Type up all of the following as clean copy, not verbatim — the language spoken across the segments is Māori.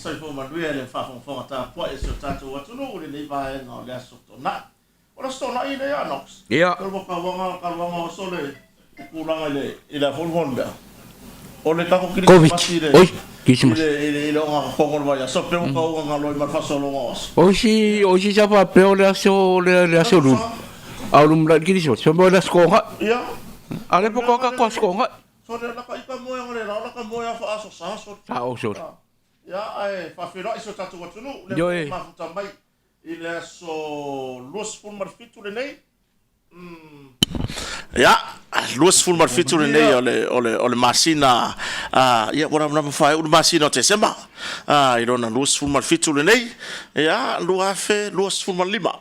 sai fo manuia le whawhawhawha tā pua e seo tātou atunu o le nei vae ngā o le aso tōna. Ora stona i nei anox. Ia. Kau waka wanga o sole i kūranga i le honhon bea. O le kako kirisimasi le. Oi, kirisimasi. I le onga kongol vai. So pe unga unga ngā loi marfasolo ngā os. Oisi sapa peo le aso ru. Aulum la kirisimasi. So mo le skonga. Ia. Ale poko ka ko skonga. So le laka ika moya ngare la laka moya fa aso sa so. Sa o so. Ia ai fa fira iso tatu watunu le mafuta mai i le aso luas fun marfitu le nei. Ja, luas ful mar fitu nei ole masina ia ora na fai o masina te sema i rona luas ful mar fitu nei ia luafe luas ful mar lima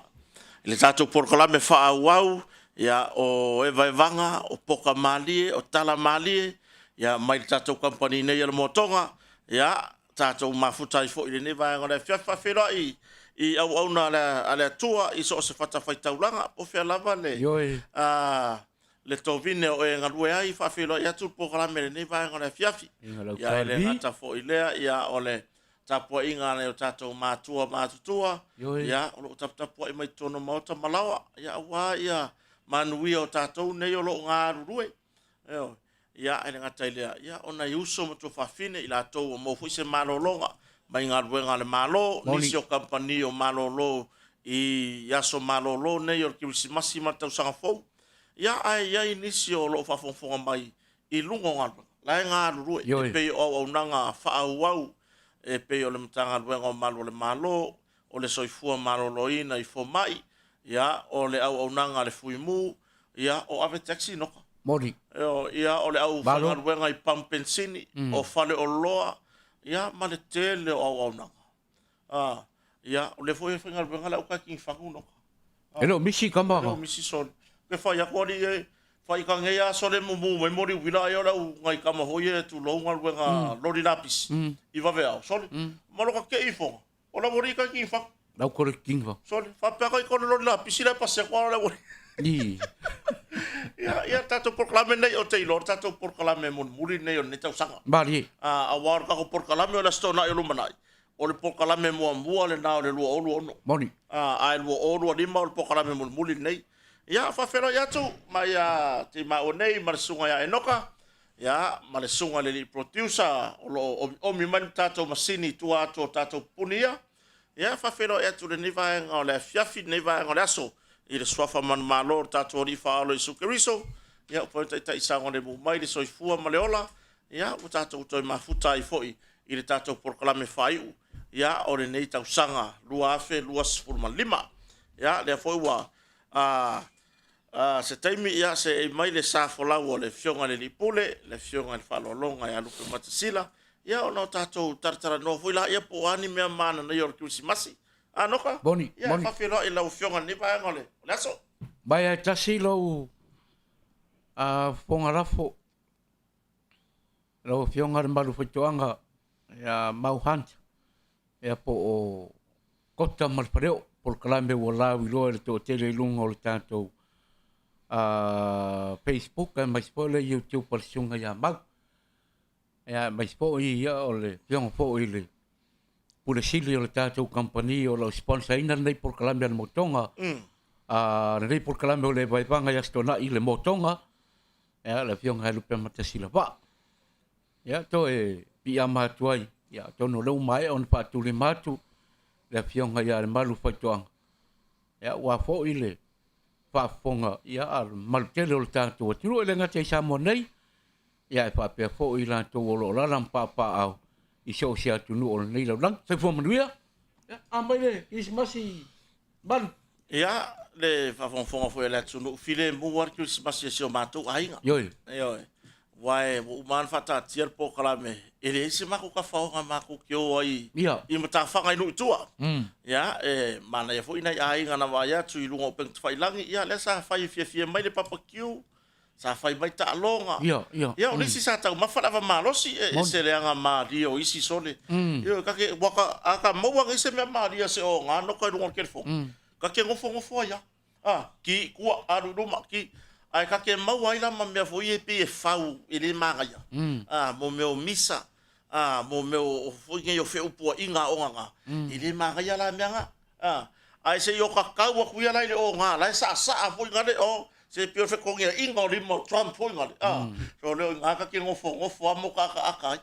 le tato por kala me fa au ia o eva vanga o poka mali o tala mali ia mai tato company nei le motonga ia tato mafuta i fo i nei va ngora fa fera i au na ale tua i so se fata fai taulanga o fe lava le le tovine o e ngalue ai fa felo ia tu po kala mele nei vai ngona fiafi ia le ngata fo ilea ia ole tapo inga le tato matua ia o tapo i mai tono mauta malawa ia wa ia manui o tato nei o lo ngaru rue ia ele ngata ilea ia ona iuso mo to fa fine ila to mo fu se malolonga mai ngalue ngale malo nisio company o malolo i yaso malolo nei o kirisimasi matau sanga fo ia ai nisio lo fa fonfonga mai i lungo ngalo la nga ru e pe o nanga fa au e pe o le mtanga luenga malo le malo o le soifua malo loina i fo mai ia o le au nanga le fuimu ia o ave taxi no mori ia o le au fa luenga i pampensini o fale o loa ia ma le tele o au nanga ia o le foi finga luenga la o ka king fangu no elo misi kamba misi sol ke fai a kori e fai ka ngea so le mumu mai mori wila e ora u ngai kama hoi e tu longa luenga lori lapis i vavea soli malo ka ke ifo ola mori ka ki fa lau kore kingva soli fa pa ka ko lori lapis ila pase ko la mori i ia tato proclame nei o Taylor tato proclame mun muri nei o neta usanga bari a war ka ko proclame o la stona e lumanai o le proclame mo le na o le lu o lu moni a lu o lu di ma o proclame mun muri nei ia fa fero ia tu mai te ma o nei mar sunga ia enoka ia ma le sunga le producer o mi man tato masini tua to tato punia ia fa fero ia tu le niva nga le fiafi niva nga aso i le swafa man malo tato ri fa lo sukeriso ia po tai sanga le mu mai le soifua maleola ia o tato to mafuta i foi i le tato proclame fai ia o le nei tau sanga luafe luas fulma lima ia le foi wa se taimi ia se mai le sa fola o le fionga le lipule le fionga le falolonga ia lupe matasila ia ona tatou tartara no foi la ia po ani me mana na yor kirisimasi anoka boni ia fa filo i la fionga ni va ngole laso vai tasi lo fonga rafo lo fionga le malu fitoanga ia mau hunt ia po o kota malpareo por kalambe wala wilo le to tele lungo le tatou Facebook and mais po le YouTube por sunga ya mag ya mais po ia ole piong po ile pure sili ole tatou company o lo sponsor ina nei por kalambe le motonga nei por kalambe le vai panga ya stona ile motonga ya le piong halu pe matasila ba ya to e pia matuai ya to no lo mai on pa tu le matu le piong ya le malu fatoang ya wa fo ile fa fonga ia al maltele o tato tiro ele ngate sa monei ia fa pe fo ila to lo la lam pa au i so sia tu no nei lo lang se fo manuia a mai le ismasi ban ia le fa fonga foi la tu file mo war Christmas se mato ainga yo wai man fata tier po kala me ele se mako ka fa nga mako kyo ai i mata fa ngai no tua ya mana ya fo ina ai nga na wa ya tu ilungo peng fai langi ya le sa fai fie mai le papa kyo sa fai mai ta longa ya o nisi sa ta ma fa va malosi se le nga ma dio isi sole yo ka ke waka aka mo wa se me ma dio se o nga no ka lungo ke fo ka ke ngofo ya ki ku aru ma ki ai ka ke mau ai la ma me foi e pe fau ele maga ya mo me o misa mo me o foi nge o fe upo inga o nga i le ma ya la mianga ai se yo ka ka wa ku ya la le o nga la sa foi nga le o se pio fe ko nge inga o mo Trump foi nga so le nga ka ke ngofo mo ka ka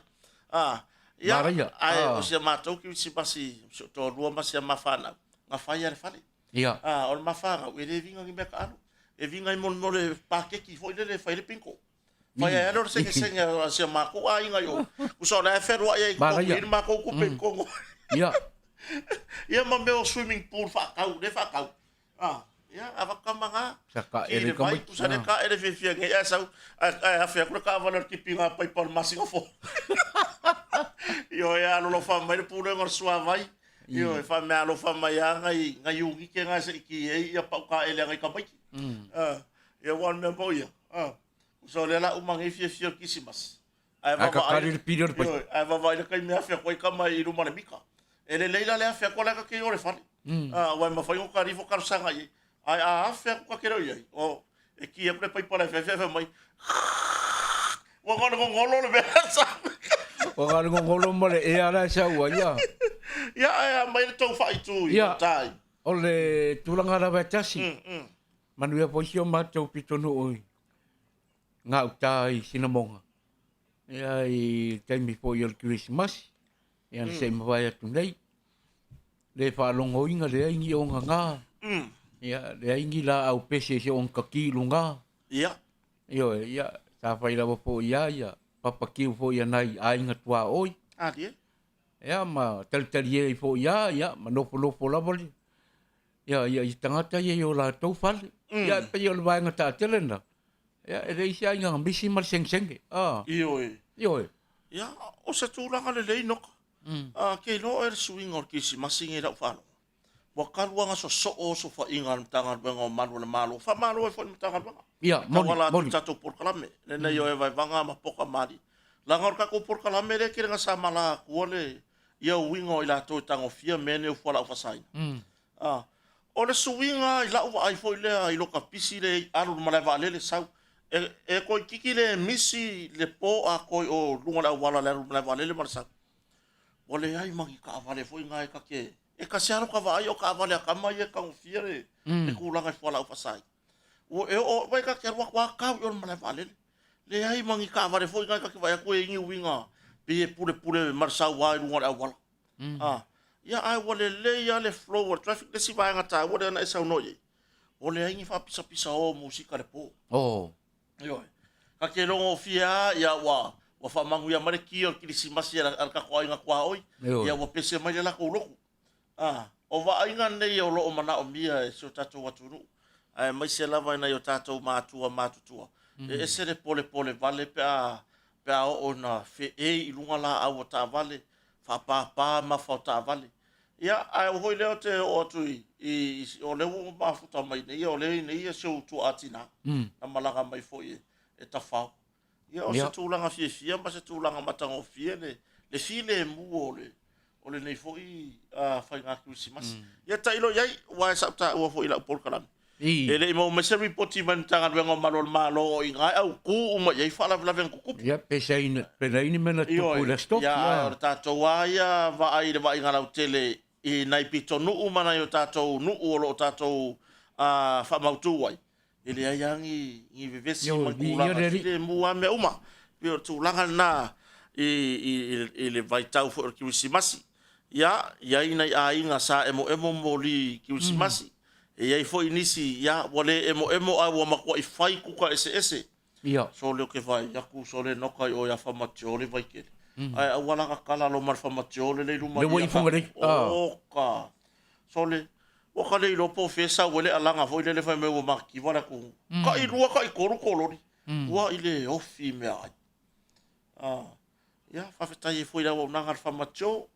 ya ai o se ma to ki si pasi to ru ma se ma fana nga fa ya le fale o ma fa nga we le vinga ngi me ka e vinga mo le pa ke ki foi le fa le pinko Vai é não sei que senha se maco ainda eu o só é ferro aí com ele maco com bem com e a meu swimming pool facau de facau ya ava kamanga Saka ele vai usar cá ele vivia que essa a fé com a valor que pinga para por masinho fo eu ya não fa mais por um sua vai eu fa me alo fa mai ngai ugi que ngai se que ia pa ka ele ngai ka pai eu wan me boia so le la umang ifia kisimas ai va kari period pa ai va vai kai me afia koi kama i ruma le mika ele leila le afia kola ka ke ore fani wa ma fai ko kari fo kar sanga ai afia ko ke roi ai o e ki e pai para fe mai wa ngolo le besa o ngolo mo le e ara sa wa ya mai to fai tu ya tai o le tulanga ra ba tasi manu e posio ma to pitonu oi nga utai sinamonga ia I time before your Christmas ia se mawai atu nei le whaalongo inga le aingi o nga ia le aingi la au pese se on kaki lunga ia ia sa whai lawa po ia papa kiu po ia nai ainga tua oi die ia ma talitali e po ia ma nofo lawa li ia I tangata ia o la tau whale ia pe o le wainga ta telena ya ele isia nga mbisi mal seng-seng Ioi ya o se tulanga le lei nok ke no swing or kisi masingi da falo wa kalwa nga so fa ingan tangan bengo malu le malu fa malu e fo tangan bengo ya moni tato por kalame le na yo e vai vanga ma poka mari la ngor ka ko por kalame le kire nga samala kuole ia wingo ila to tango fia mene o fola fa sai o le swinga ila o ai fo le ai lo kapisi le alu mala vale le sau e ko kiki le misi le po a ko o lunga la wala le vale le marsa o le ai mangi ka vale foi ngai ka ke e ka siaro ka vai o ka vale ka mai e ka fiere e ku langa fola o fasai o vai ka ke wa ka o mala vale le ai mangi ka vale foi ngai ka ke vai ko e ngi winga pe pure marsa wa lunga la wala ya ai wale le ya le flow traffic le si vai ngata o le na sa no ye o le ai fa pisa o musika le po Yo. Ka ke longo fia ya wa fa mangu ya mare ki o Krismasi ya ka ko inga kwa oi ya wa pese mai la ko loko o va inga nei o lo mana o mia e so tato watunu ai mai se lava na yo tato matu e se le pole vale pe a o na fe e ilunga la a ta vale fa pa ma fa ta vale ya ai o hoi leo te o tui o le o mafuta mai nei o le nei e so tu atina na malanga mai foi e ta fa ya o se tulanga fia ma se tulanga matango fia le file mu o le nei foi fa nga Christmas ya tailo yai wa sapta o foi la por kalam ele mo me se ripoti man tanga vengo malo inga au ku uma yai fala ven ku ya pesaini mena tu la stop ya ta to wa ya va ai va inga la tele I nai pito nuu mana yo tātou nuu o lo tātou whamautu wai. Ele ai angi i vevesi mangulanga fide mua me uma. Pio tūlanga nā i le vaitau fo o Krismasi. Ia inai a inga sa emo mo li Krismasi. E iai fo inisi ia wale emo a ua makua I whai kuka ese. So leo ke vai yaku so le nokai o ia whamatio le vai kere. Ai wala ka kala lo mar famatio le luma le wai fungare ka so le o ka le lo po fesa wele alanga foi le fa me o maki wala ku ka I lua ka I koru kolori wa ile ofi me ai ya fa feta I foi la o nanga famatio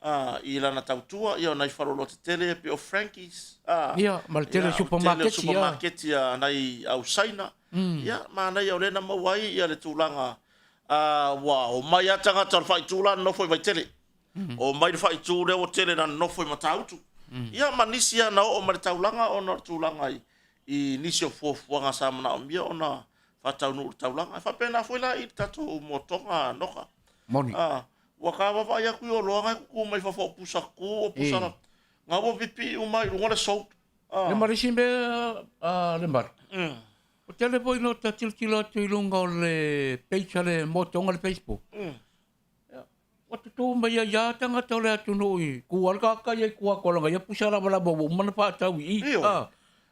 I lana tautua ia nai farolo te tele pe o Frankies mal tele supermarket ia nai au saina ia ma nai o le na mawai ia le tulanga o mai atanga tar fai tula no foi vai tele o mai fai tule o tele na no foi matautu ia manisia na o mai taulanga o na tulanga I nisio fofuanga sa mana o mia ona fa taunu taulanga fa pena foi la I tato motonga noka moni Wakawa va ya ku o loanga ku mai fa fo pusaku o pusara. Nga wo pipi o mai ngore so. Le marisimbe le mar. O tele poi no ta tiltila tu lunga o le page le motonga le Facebook. O te tō mai ya tanga tau le atu noi. Ku alka ka ye ku akolanga ya pusara wala bo mana pa tau i.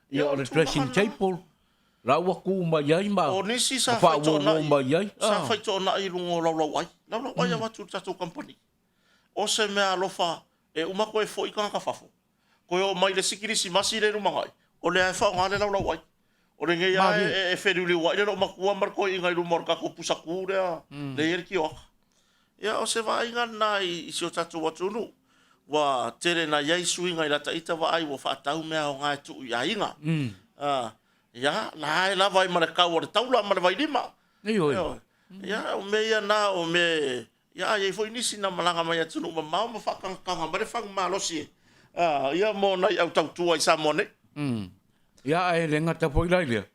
Ya o le dressing table. La wa ku mai ai ma. O nisi sa fa to na mai ai. Sa fa to na i lungo lau ai. Lau ai wa tu tatu company. O se me alofa e uma ko e fo i ka fafo. Ko o mai le sikiri si masi le rumangai. O le ai fa ngale lau ai. O le ngai e feru le wai le no makua mar ko i ngai rumor ka ko pusaku le yer ki o. Ya o se vai nga nai i si o tatu watu nu. Wa tere na yai sui ngai lata ita wa ai wa fa tau mea o ngai tu i ainga. Ya, la la vai mara ka o taula mara vai lima. Ya, o me ya na o me ya ye foi nisi na malanga mai atu no ma ma fa kan kan mare fa malosi. Ya mo nai au tau tu ai sa mone. Ya ai le ngata foi lai le.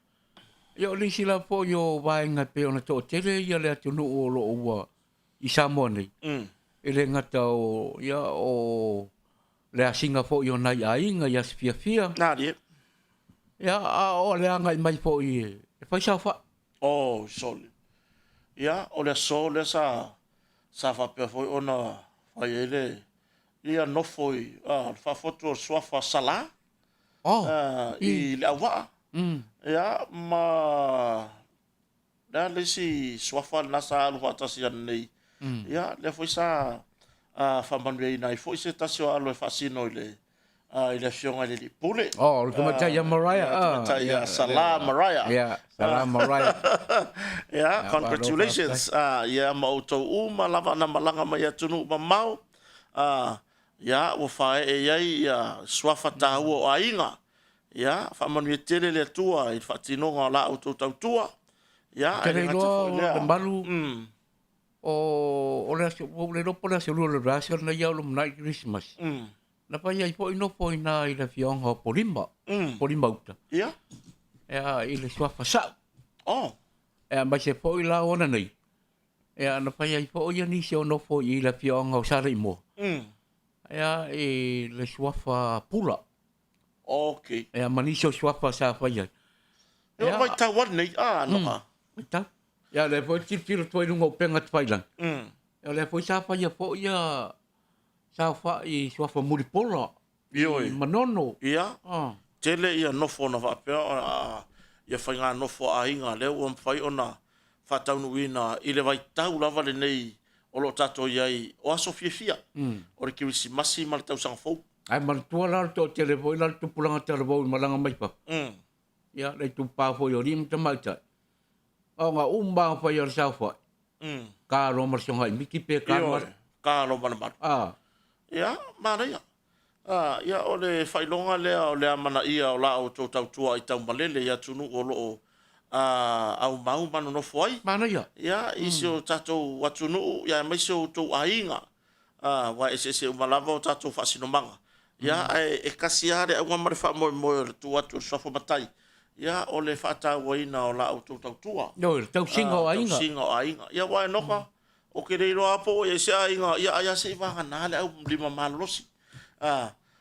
Yo li sila po yo vai nga pe ona to tele ya le atu no o lo wa i sa mone. Ele ngata o ya o le asinga po yo nai ai nga ya fia. Na dia. Ya o le anga mai po i. E fai sa fa. Oh, sol. Ya, o le sol sa fa pe foi ona fai ele. Ia no foi fa foto swafa sala. I le awa. Ya, ma da le si swafa nasa alu atasi nei. Ya, le foi sa fa manwe nai foi se tasio alu fa sino ile. Ile fionga le pule. Oh, kuma ya Mariah. Ya, Salah Mariah. Ya, Salah Mariah. Ya, congratulations. Ya, mauto uma lava na malanga mai atunu mamau. Ya, o fae e yai ya swafa tau o ainga. Ya, fa manu tele le tua i fatino nga la auto tau tua. Ya, Kere lo balu. O le lo pola se lo rasio na ya lo na Christmas. Na pa ia po ino po ina i le fionga polimba. Polimba uta. Ya. E i le swafa sa. Oh. E mai se po i la ona nei. E na pa ia po ia ni se ono po i le fionga o sare mo. E le swafa pula. Okay. E mani se swafa sa pa ia. E mai tawar nei no ka. Ta. Ya le po tiro to i lungo penga tpailan. E le po sa pa ia po ia sa fa i swafa muripola. Ioi. Manono. Ia. Tele ia nofo na va pe ia fai ngā nofo a inga leo o mwhai ona whataunu ina i le vai tau lava le nei o lo tato iai o aso fia. O re kiwisi masi ma le tau sanga fau. Ai tua la to tele foi la tu pulanga tele foi malanga mai pa. Ya le tu pa foi o rim te mai ta. O nga umba foi o sa foi. Ka ro mar songa miki pe ka mar. Ka ro mar. Ya, mana ya. Ya o le whailonga lea o le amana ia o la o tō tau tua i tau malele ia tunu o lo au mau manu no foi. Mana ya. Ya, isi o tatou watunu ya mai se o tō ainga. Wa ese o malava o tatou whasino manga. Ya, e kasi are au ngamare wha moe moe tu atu sofo matai. Ya, o le whata waina o la o tō tau tua. No, tau singa o ainga. Tau singa o ainga. Ya, wae noka. O ke reiro apo e se ainga. Ya, ya se iwanga nale au lima malolosi.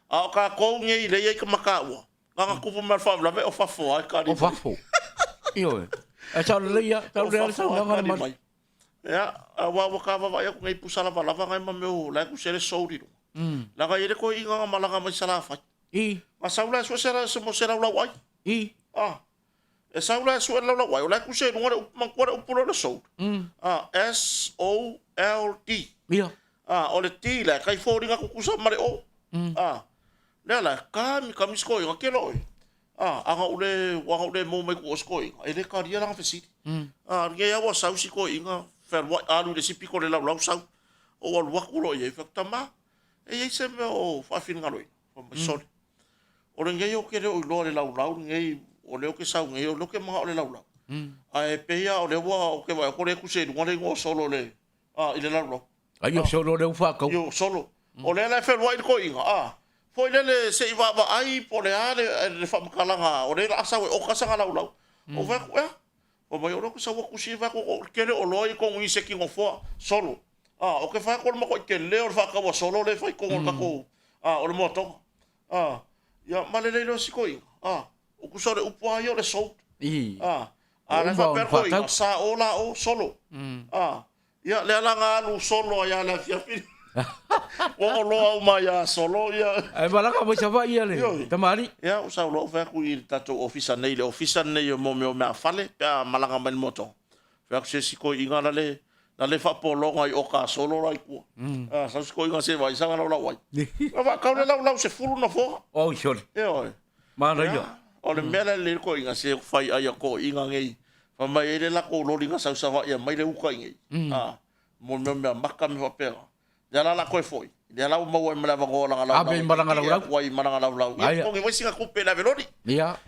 O ka kou ngei le iei ka makaua. Nganga kupu mar whawla o fafo ai ka o fafo. Io e. E tau leia, tau leia tau nganga mai. Ya, wa ka wa ya ngai pusala wa lava ngai mameu la ku sere souriro. La ga ire ko inga malanga mai sala fa. Ma saula so sera so mo sera la wai. E saula so la wai, la ku se ngore mankwara upulo la so. SOLD. Ia. O le ti la kai fōringa ku kusa mare o. Nela, ka miskoi nga kelo oi. Anga ule mo mai ku oskoi. Ele ka ria langa fesiti. Nge ya wa sausi ko inga fer wa alu le sipi ko le lau sau. O wa wakulo ye faktama. E se me o fa fin ngaloi. Sorry. O nge yo kere o lo le lau nge o le o ke sau nge o lo ke ma o le lau. Ai pe ya o le wa o ke wa ko le ku se ngore ngo solo le. Ile lau. Ai yo solo le ufa ko. Yo solo. O le la fer wa ko inga. Foi lele se iwa ai po le ale le fa makalanga o le asa o kasanga lau. O va ko o mai o ko sa ku si va ko kere o loi ko ngi se ki ngo fo solo. o ke fa ko mo ko ke le o fa ka wa solo le fa ko ka ko o le moto ya malele lo sikoi o ku sore upo yo le so le fa per ko sa ola o solo ya le ala nga lu solo ya la fia fi o lo ma ya solo ya ai bala ka mo chava ia le tamari ya o sa lo fa ku i tato ofisa nei le ofisa nei mo me fale pa malanga men moto fa se sikoi ingala le na le fa polo ngai o ka solo rai ku sa sikoi nga se vai sa na la wai va ka le la se fulu na fo oh sure mana ia o le mele le ko inga se fai ai ko inga ngai fa mai le la ko lo linga sa sa ia mai le uka ngai mo me maka me fa pera ya la ko foi ya la mo me la go la la abe maranga la wai maranga la ya ko ngai singa ko pe la velodi ia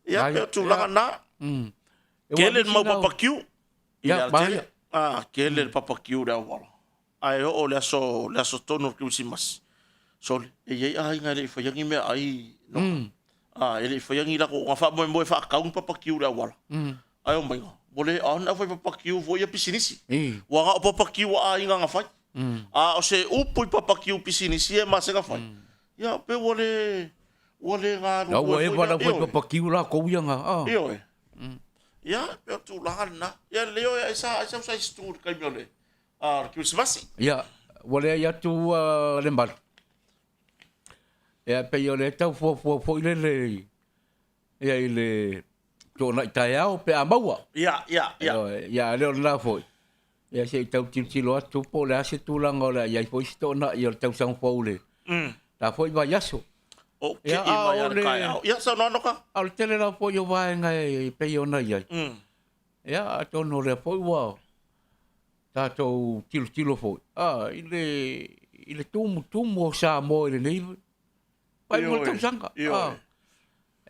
ya pe tu la na kele mo papa kiu ya ba kele papa kiu da wala ai o le so tono ki simas so e ye ai ngai fa yangi me ai no ele foi yangi la ko fa mo fa ka un papa kiu da wala ai o mai bole ana foi papa kiu foi a pisinisi wa papa kiu a inga nga fai o se upu papa kiu pisinisi e mas nga fai ya pe wole nga no we bala foi papa kiu la ko yanga yo ya pe tu la na ya leo esa stur kai miole kiu smasi ya wole ya tu lembal ya pe yo le tau fo le ya ile to na taiao pe amaua ya ya le la fo ya se tau tilo tu po la se tu langa la ya fo sto na yo tau sang fo le ta fo va yaso o ke i mai ar kai ya sa no ka al tele la fo yo va ngai pe yo na ya to no le fo wa ta to tilo fo ile tumo sa mo le nei pai mo tau sanga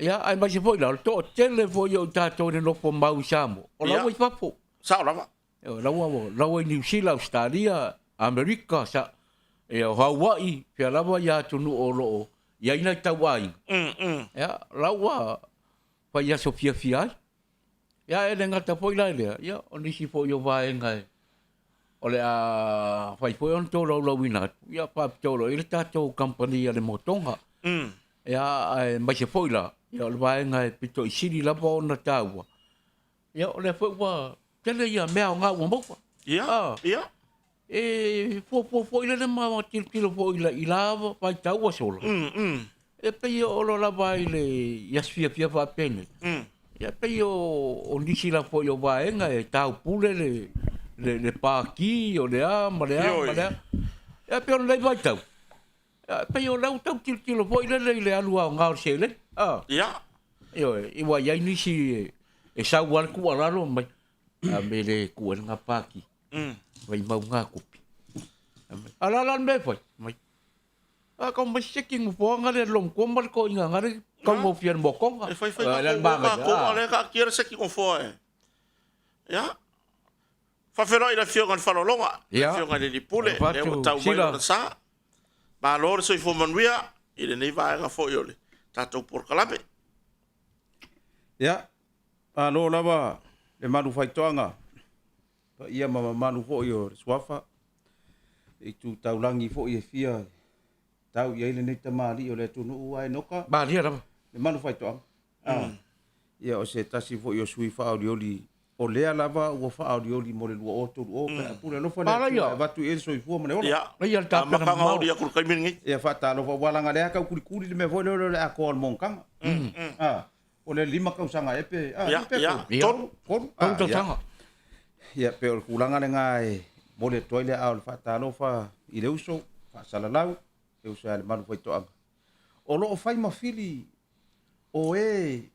ya ai mai se foi la to tele fo yo ta to no fo mau samo o la voi papo sa la va la voi New Zealand Australia America sa e Hawaii pe la va ya tu no lo ya ina tawai ya la wa pa ya Sofia fia ya e nga ta foi la ya oni si fo yo va ngai ole a fai foi on to lo wina ya pa to lo ile ta to company ya le motonga ya mai se foi la ya le vai ngai pito isiri la bo na taua ya le foi wa tele ya mea nga wa mo ya fo ile ma tilo fo ila vai taua solo e pe yo lo la vai le ya fia va pene ya pe yo on disi la fo yo vai ngai tau pule le pa ki o le a ma ya pe on le vai tau pe yo lau tau tilo fo ile alua nga se le ya yo i wa ya ni si e sa wal ku ala lo mai a me le ku nga pa ki vai mau nga kupi ala me foi mai ko mai checking fo nga le long ko mal ko nga le ko mo fian mo ko foi ko ale ka kier se ki kon fo ya fa fero ila fio kan fa lo longa fio kan le pule le tau mai sa ba lor so fo manuia ile nei va nga fo yo le tato por kalape ya lo lava le manu fai toanga pa ia manu fo yo swafa e tu taulangi fo ye fia tau ia ile nei tamali o le tunu ai noka ba dia la le manu fai toanga ia o se tasi fo yo sui fa aulioli o lea lava ua fa aulioli mo le lua o tu o pe pula no fa le va tu e so fo mo le ia ta ma ka ngau dia kul kai mingi ia fa ta lo fa wala nga le ka kuli le me vo le a ko mon kanga o le lima ka usanga epe to sanga ia pe o kulanga le ngai mo le toile a fa ta lo fa i le uso fa sala lau e usa le manu foi to o lo fai ma fili o e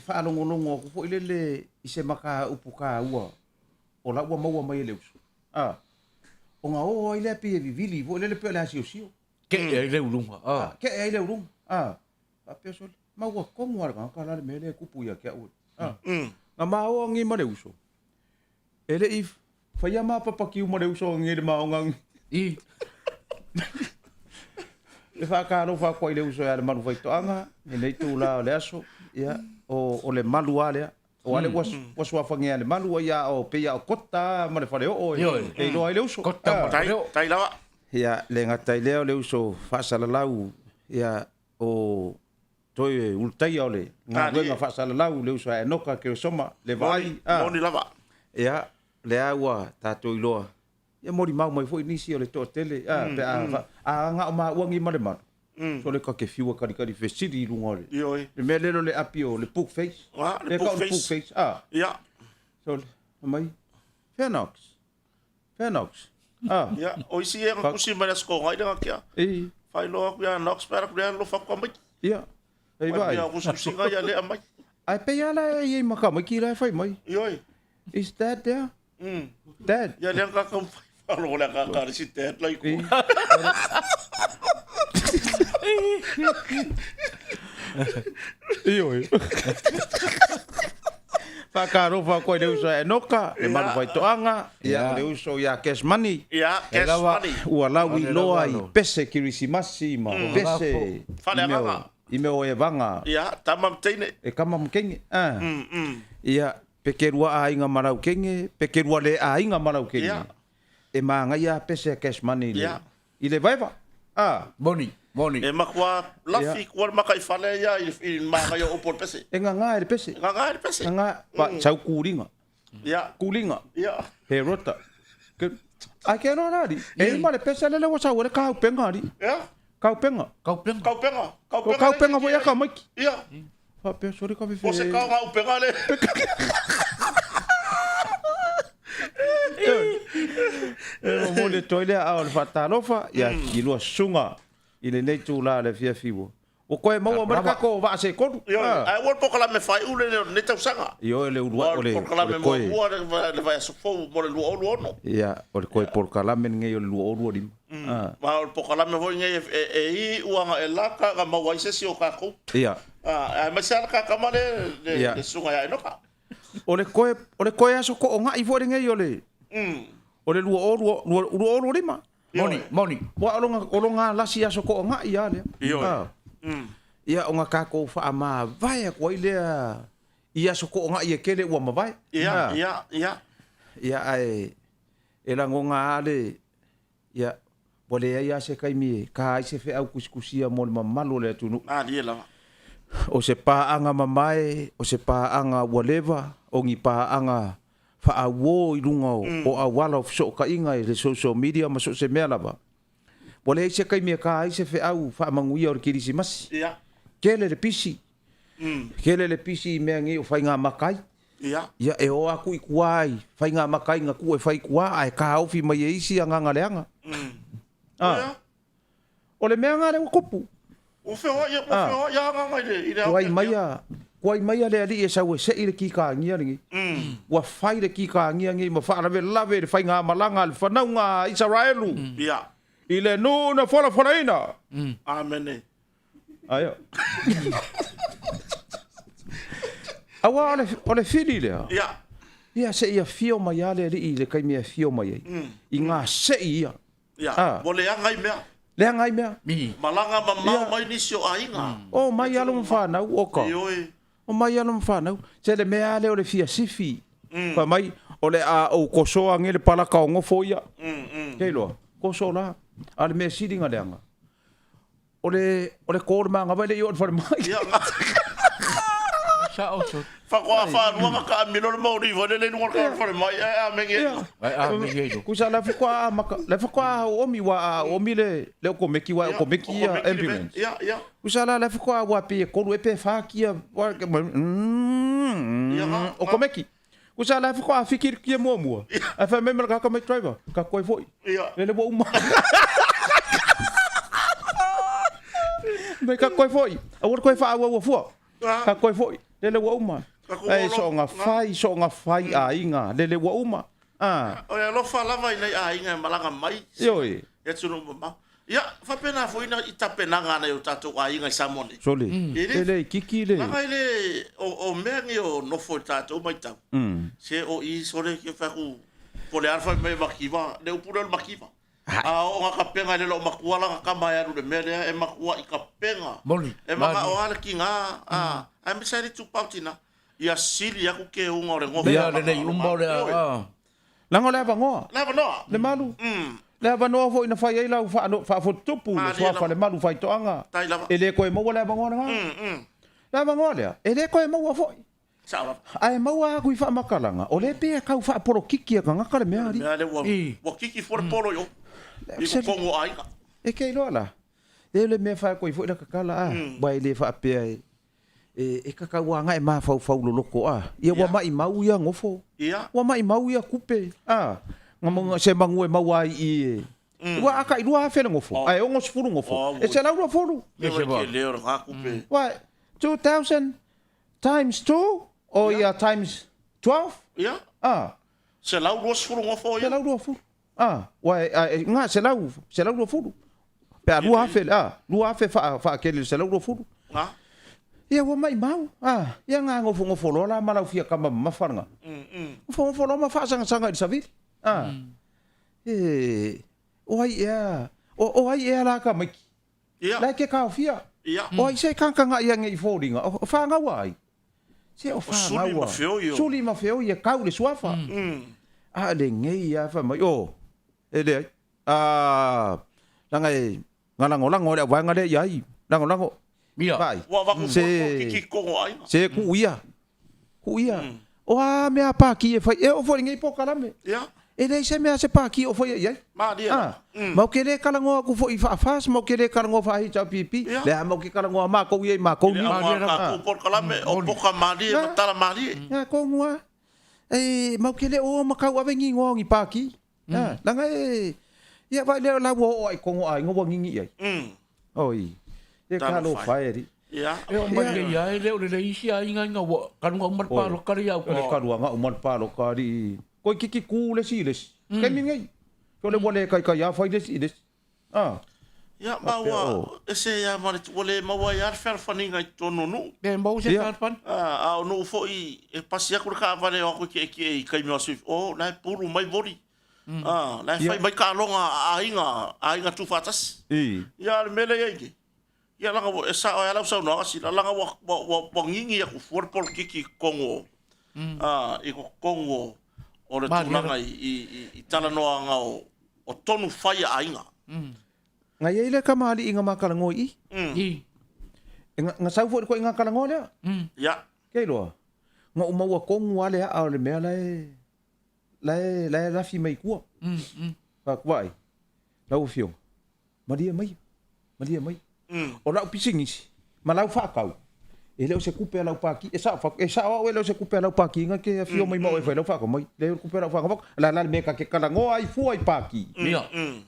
fa longo ko fo ile i se maka upuka ua o la ua maua mai le uso o nga o ile pe vivili vo ile pe la sio ke ile ulunga ke ile ulunga a pe so maua ko ngwa ka la me le kupu ya ke u nga ma o ngi ma le uso ele if fa ya ma papa ki mo le uso ngi le ma o ngang i le fa ka no fa ko ile uso ya le manu vai to anga ni nei tu la le aso ia o le malu ale O ale was wa fangia le malu ia o pe ia o kota ma le fale o e lo ai le uso. Kota Tai lawa. Ia le ngatai leo le uso fa sala lau ia o toi ultai ole nga nga fa sala lau le uso e noka ke soma le vai Moni lava. ia le awa tato iloa ia mori mau mai foi nisi ole to tele pe nga o ma wangi ma le ma so le ka ke fiwa kari fesiri lunga le Ioi. le me le le apio le book face Le book face. Ya. so mai Fenox Ya, o isi e kusi mai sko ngai da kia. Fai lo ku ya nox para ku ya lo fa ko mai. ia ei vai Ya ku si ngai ya le mai. ai pe ya la ei ma ka mai ki la fai mai Ioi. is that there dad Ya le ka kam fa lo le ka si tet lai ku. Ioi. Whakaro whakoi le uso e noka, e manu vai toanga, ia le uso ia cash money. Ya, cash money. Ua lau i loa i pese kirisimasi ma pese. Fale anga. I meo e vanga. Ya, tamam teine. E kama mkenge. Ia pekerua a inga marau kenge, pekerua le a inga marau kenge. E maanga ia pese cash money le. I le vaiva. Boni. E makua lafi kuar makai fale ya i manga yo opor pese. E nganga e pese. Nganga e pese. Nganga pa chau kuringa. Ya. Kulinga. Ya. He rota. Ai ke no nari. E ma le pesa le wa sa ore ka penga ri. Ya. Ka penga. Kau penga. Ka penga vo ya ka mai. Ya. Pa pe sori ka fe. O se ka nga penga le. E mo le toile a o fatalofa ya ki lo sunga. Ile nei tu la le fia fiwo. O koe mau marka ko va se ko. Yo, ai wor pokala me fai ule ne tau sanga. Yo le urwa ole. Pokala me mo le vai so fo mo le luo no. Ya, o koe pokala men ngai o luo luo dim. Ma pokala me vo ngai e uanga e laka ga mau ai se si o ka ko. Ya. Ai ma sala ka kamale le sunga ya no ka. O le koe aso ko nga i vo ngai ole. O le luo lima. Moni. Wa olonga lasi aso ko nga ia le. Ia o nga ka ko fa ma vai ko ile ia so ko nga ia kele wa ma vai. Ia. Ia ai ela ngonga ale ia bole ia se kai mi ka se fe au kuskusia mo ma malo le tunu. Dia la. O se pa anga mamae, o se pa anga whatever, o ngi pa anga fa awo i lunga o a wala so ka inga i le social media ma so se mea lava. Wale se kai mea ka ai se fe au fa manguia o kirisimasi. Ia. Kele le pisi. Kele le pisi mea ngi o fai ngā makai. Ia. Ia e o aku i kuai, fai ngā makai ngā kue fai kua, ai ka aufi mai e isi a nganga leanga. O le mea ngā le kopu. O feo ia nganga i le. Kuai mai le ali e sau e se i le ki ka ngia ringi. Wa fai le ki ka ngia ngi ma wha lave le fai ngā malanga le whanau ngā Israelu. Ia. I le no na whala ina. Amene. Aia. Awa ole whiri lea. Ia. Ia se ia fio mai ale li i le kai mea fio mai ei. I ngā se ia. Ia. Mo le angai mea. Lea ngai mea. Malanga ma mau mai nisi o ainga. O mai alo mwhanau oka. Ioi. O mai alo mwhanau. Se le mea ale ole fia sifi. Pa mai ole a o kosoa nge le palaka o ngofo ia. Kei loa. Koso la. Ale mea siringa leanga. Ole kore maa ngawai le i o whare mai. Ia. Sa oso. Whakoa whanua ka amino le mauri vane le nunga ka whare mai. A mengi. Ai a mengi do. Kusa la whakoa a maka. Le whakoa o omi wa a omi le o komeki wa o komeki ia ambulance. Ia. Kusa la whakoa wa pe koru e pe whakia. O komeki. Kusa la whakoa a whikiri kia mua. A wha memela ka ka mai driver. Ka koe foi. Ia. Le wa uma. Mai ka koe foi. A wara koe wha awa fua. Ka koe foi. Le wa uma. Ai so nga fai a inga. Le wa uma. O ya lo fa lava nei a inga malanga mai. Yoi. Ya tunu mama. Ya, fa pena foi na ita pena ngana yo tatu a inga samoni. Soli. Ele kiki le. Langa ile o mengi o no fo tatu mai tau. Se o i sore ke fa ku po le alfa me makiva, le upura le makiva. A o nga kapenga le lo makuala nga kamaya ru le mele e makua i kapenga. Moli. E maka o ala ki nga a I'm sorry to pautina. ia sili aku ke unga o le ngofa. Ia le nei umba le Lango le vangoa. Lava no. Le malu. Le vangoa fo ina fai ai lau fa fo tupu le swafa le malu fai toanga. Tai lava. Ele koe mau le vangoa nga. Le vangoa le. Ele koe mau fo. Sawa. Ai mau a kui fa makalanga. O le pe ka fa poro kiki ka ngaka le mea ri. Mea le wa kiki for polo yo. I ko kongo ai ka. E kei loa la. E le mea fa koe fo ina kakala a. Bai le fa pe ai. E kakauanga e ma fau fau loko a. Ia wa mai mau ia ngofo. Ia. Wa mai mau ia kupe. Ngamo se mangu e mau ai i. Wa aka i lua fele ngofo. Ai ongo sfuru ngofo. E se laura folu. Ia ke leo ra kupe. Wa 2000 times 2 o ia times 12? Ia. Se lau ros furu ngofo Se ia. laura folu. Wa nga se laura folu. Pe a lua fele lua fe fa kele se laura folu. Ia wa mai mau. Ia nga ngofo lola malau fia kama mafanga. Ngofo lola fa sanga i savili. O ai ia. O ai ia la ka mai. Ia. La ke ka fia. Ia. O ai se kan nga ia ngai foldinga. O fa nga wai. Se o fa nga suli wa. mafeo yo. Suli mafeo ia kau le swafa. Le ngai ia fa mai. O. Ele. Langai ngalango le wa nga le ia. Lango. Ia. Vai. Wa wa kiki kongo ai. Se ku ia. O mea pa ki e fai. E o foi ngai po kalame. Ia. E lei se mea se pa ki o foi ia. Ma dia. Mau ke le kalangoa ku foi fa fas, mau ke le kalangoa fa hi cha pipi. Le mau ke kalangoa ma ko ia ma ko ni. Ma dia ka ku por kalame o poka mali e tala mali. Ya ko ngua. Mau ke le o ma ka wa vengi ngongi pa ki. Langa ia vai le la wo ai ko ai ngo ngi ai. Oi. E ka lo fa eri. Ia. E o mai ia e leo le isi a inga wa kanunga umar pa lo kari au. Le karuanga umar pa lo kari. Ko kiki ku le si le. Ke mi ngai. Ko le wole kai ya fai le si le. Ia maua ese ia mare wole maua ia fer faninga tonu nu. Be mau se fan. Au no fo i e pasi aku ka vale o ke kai mi asu. O la puru mai vori. La fai mai ka longa ainga tu fatas. Ia mele ia. Ia langa wo esa o ala sa no asi langa wo ngingi aku for por kiki kongo. I ko kongo o le tulanga i tala noa nga o tonu fai ainga. Nga ile ka mali inga makalango i. Nga sau fo ko inga kalango le. Ya. Ke lo. Nga umawa kongo ale a le me la fi mai ku. Pa kwai. La u fio. Maria mai. O lau pisingisi. Ma lau whakau. E leo se kupe lau paki. E sa o e leo se kupe lau paki. Nga ke fio mai mau e whai lau whakau mai. Leo kupe lau whakau. La meka ke kalango ai fu ai paki.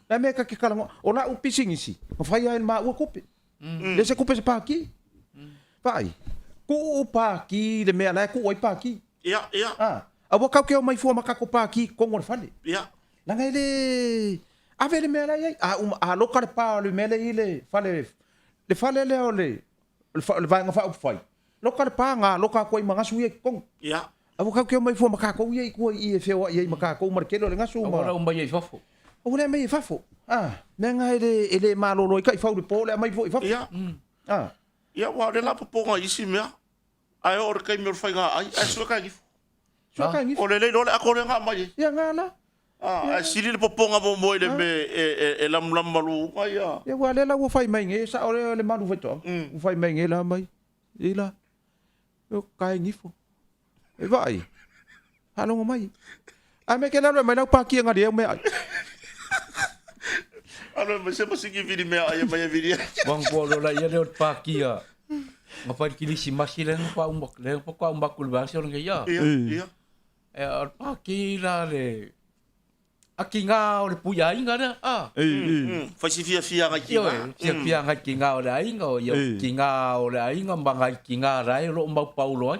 La meka ke kalango. O lau pisingisi. Ma whai ai ma ua kupe. Le se kupe se paki. Vai. Ku paki le mea lai ku ai paki. Ia. A wakau ke o mai fua makako paki kongo le fale. Ia. Langa ele. Ave le mea lai ai. A loka le pa le mea lai le fale. Le fale le ole le vai nga fa fai loka le panga loka ko i manga suie kong ya avo ka ke mai fo maka ko i ko i feo i maka ko markelo le ngasu ma ora umba ye fafo o le mai fafo menga ele malo lo kai fa le po le mai fo fafo ya wa le la poponga isi mea ai or kai mi fai nga ai so ka gi o le lo le akore nga mai ya ngala sili le poponga mo le me e lam malu ai ya wa le la wo fai mai nge sa ore le malu feto wo fai mai nge la mai ila yo kai ngifo e vai halo mai a me ke la mai na pa ki nga de me ano me se pasi ki vidi me ai mai vidi bang ko lo la ye le pa ki ya ngapa ki si masile pa umbak le pa umbak kul ba so nge ya iya pa ki la le aki nga o le puya inga na fai si fia nga ki fia nga ki nga o le inga o yo ki nga o le inga mbanga ki nga rai lo mba paulo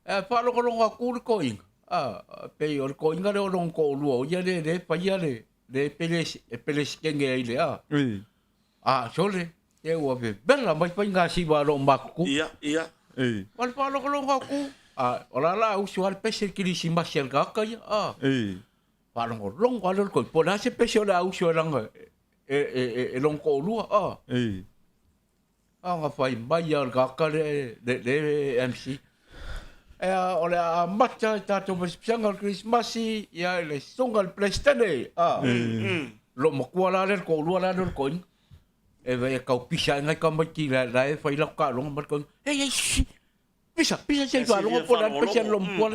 pa lo ko nga ku ko inga pe o ko inga le o ko lu o ya le pa ya le peles kenge ile chole e o ve bella mai pa inga si ba lo mba ku iya wal pa lo ko nga ku ora la usual pese ki si masel ga ka Parang long kalau kau pernah spesial dah usia orang long kau luar ngapain bayar kakak de MC ole a matcha tato masipsianga Christmasi ia le songa le plestane lo makuala le ko luala le ko e vai ka pisa ngai ka mai ki la e fai la ka longa mar ko ei pisa sei va longa po la pisa lom po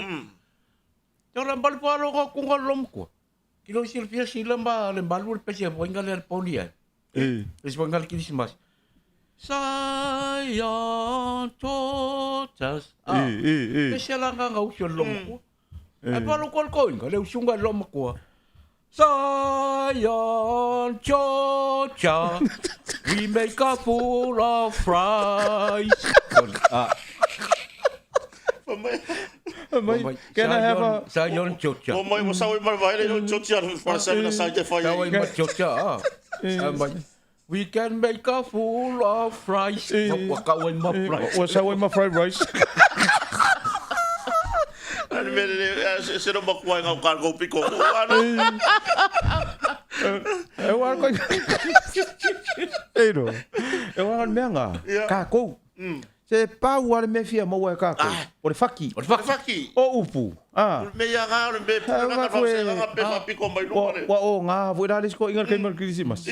yo la bal po lo ko ko lom ko kilo sil pia silamba le balu le pisa po ngal le ponia es ngal Christmas Sayan totas pisa la nga usyo lom ko e pa lo ko ngal le usunga lom ko Zion, Georgia, we make a fool of fries. Can I have a Zion, Georgia? O mai mo sawi mar vai le Georgia para sa na sa je fai. Georgia. We can make a fool of fries. Wakawai ma fries. What's how my fried rice? Ani me se no makuai ngau kargo piko. Ano? E wa ko. No. E wa menga. Ka ko. Se pa wa me fia mo wa ka ko. O le faki. O upu. Me ya ga me ka fa se ga pe fa piko mai no. Wa o nga vo da ko ingal kai mal Christmas.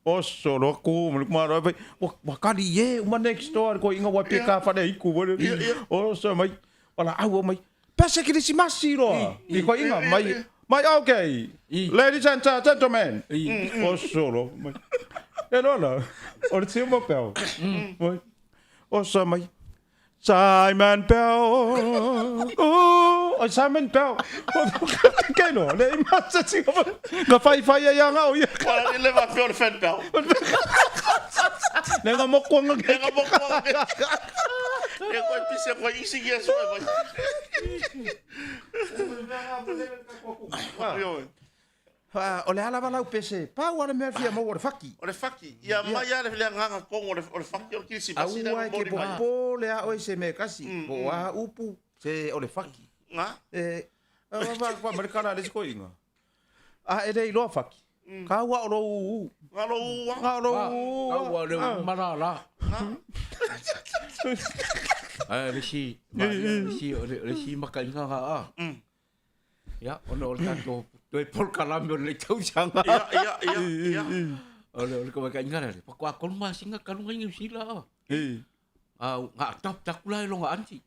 O solo ko mo ma vai. Wa ka di ye uma next door ko inga wa pe ka fa dei ku. O so mai. Wala au mai. Pasa Krismasi lo. Di ko inga mai okay. Ladies and gentlemen. O solo. E lola. O le tio mo pel. O so mai. Simon Bell. Oh, Simon Bell. Ke no, le masa si nga fai ya nga o ya. Wala le va pel fen pel. Le nga mo ko nga. E ko pisa ko isi ya so vai. O le ala wala pese. Pa wa le me fia mo o le faki. O le faki. Ia mai ya le nganga ko o le faki o kisi pasi da mo ke po le a o se me kasi. Bo wa upu se o le faki. Nga? Va mercana le ko inga. E dei lo faki. Ka wa ro u. Nga lo le marala. Risi makai nga ya ono o tanto toi por calambio le tau sanga ia ole ko makai nga le pa ko ma singa kanu ngi sila nga tap takula lo nga anti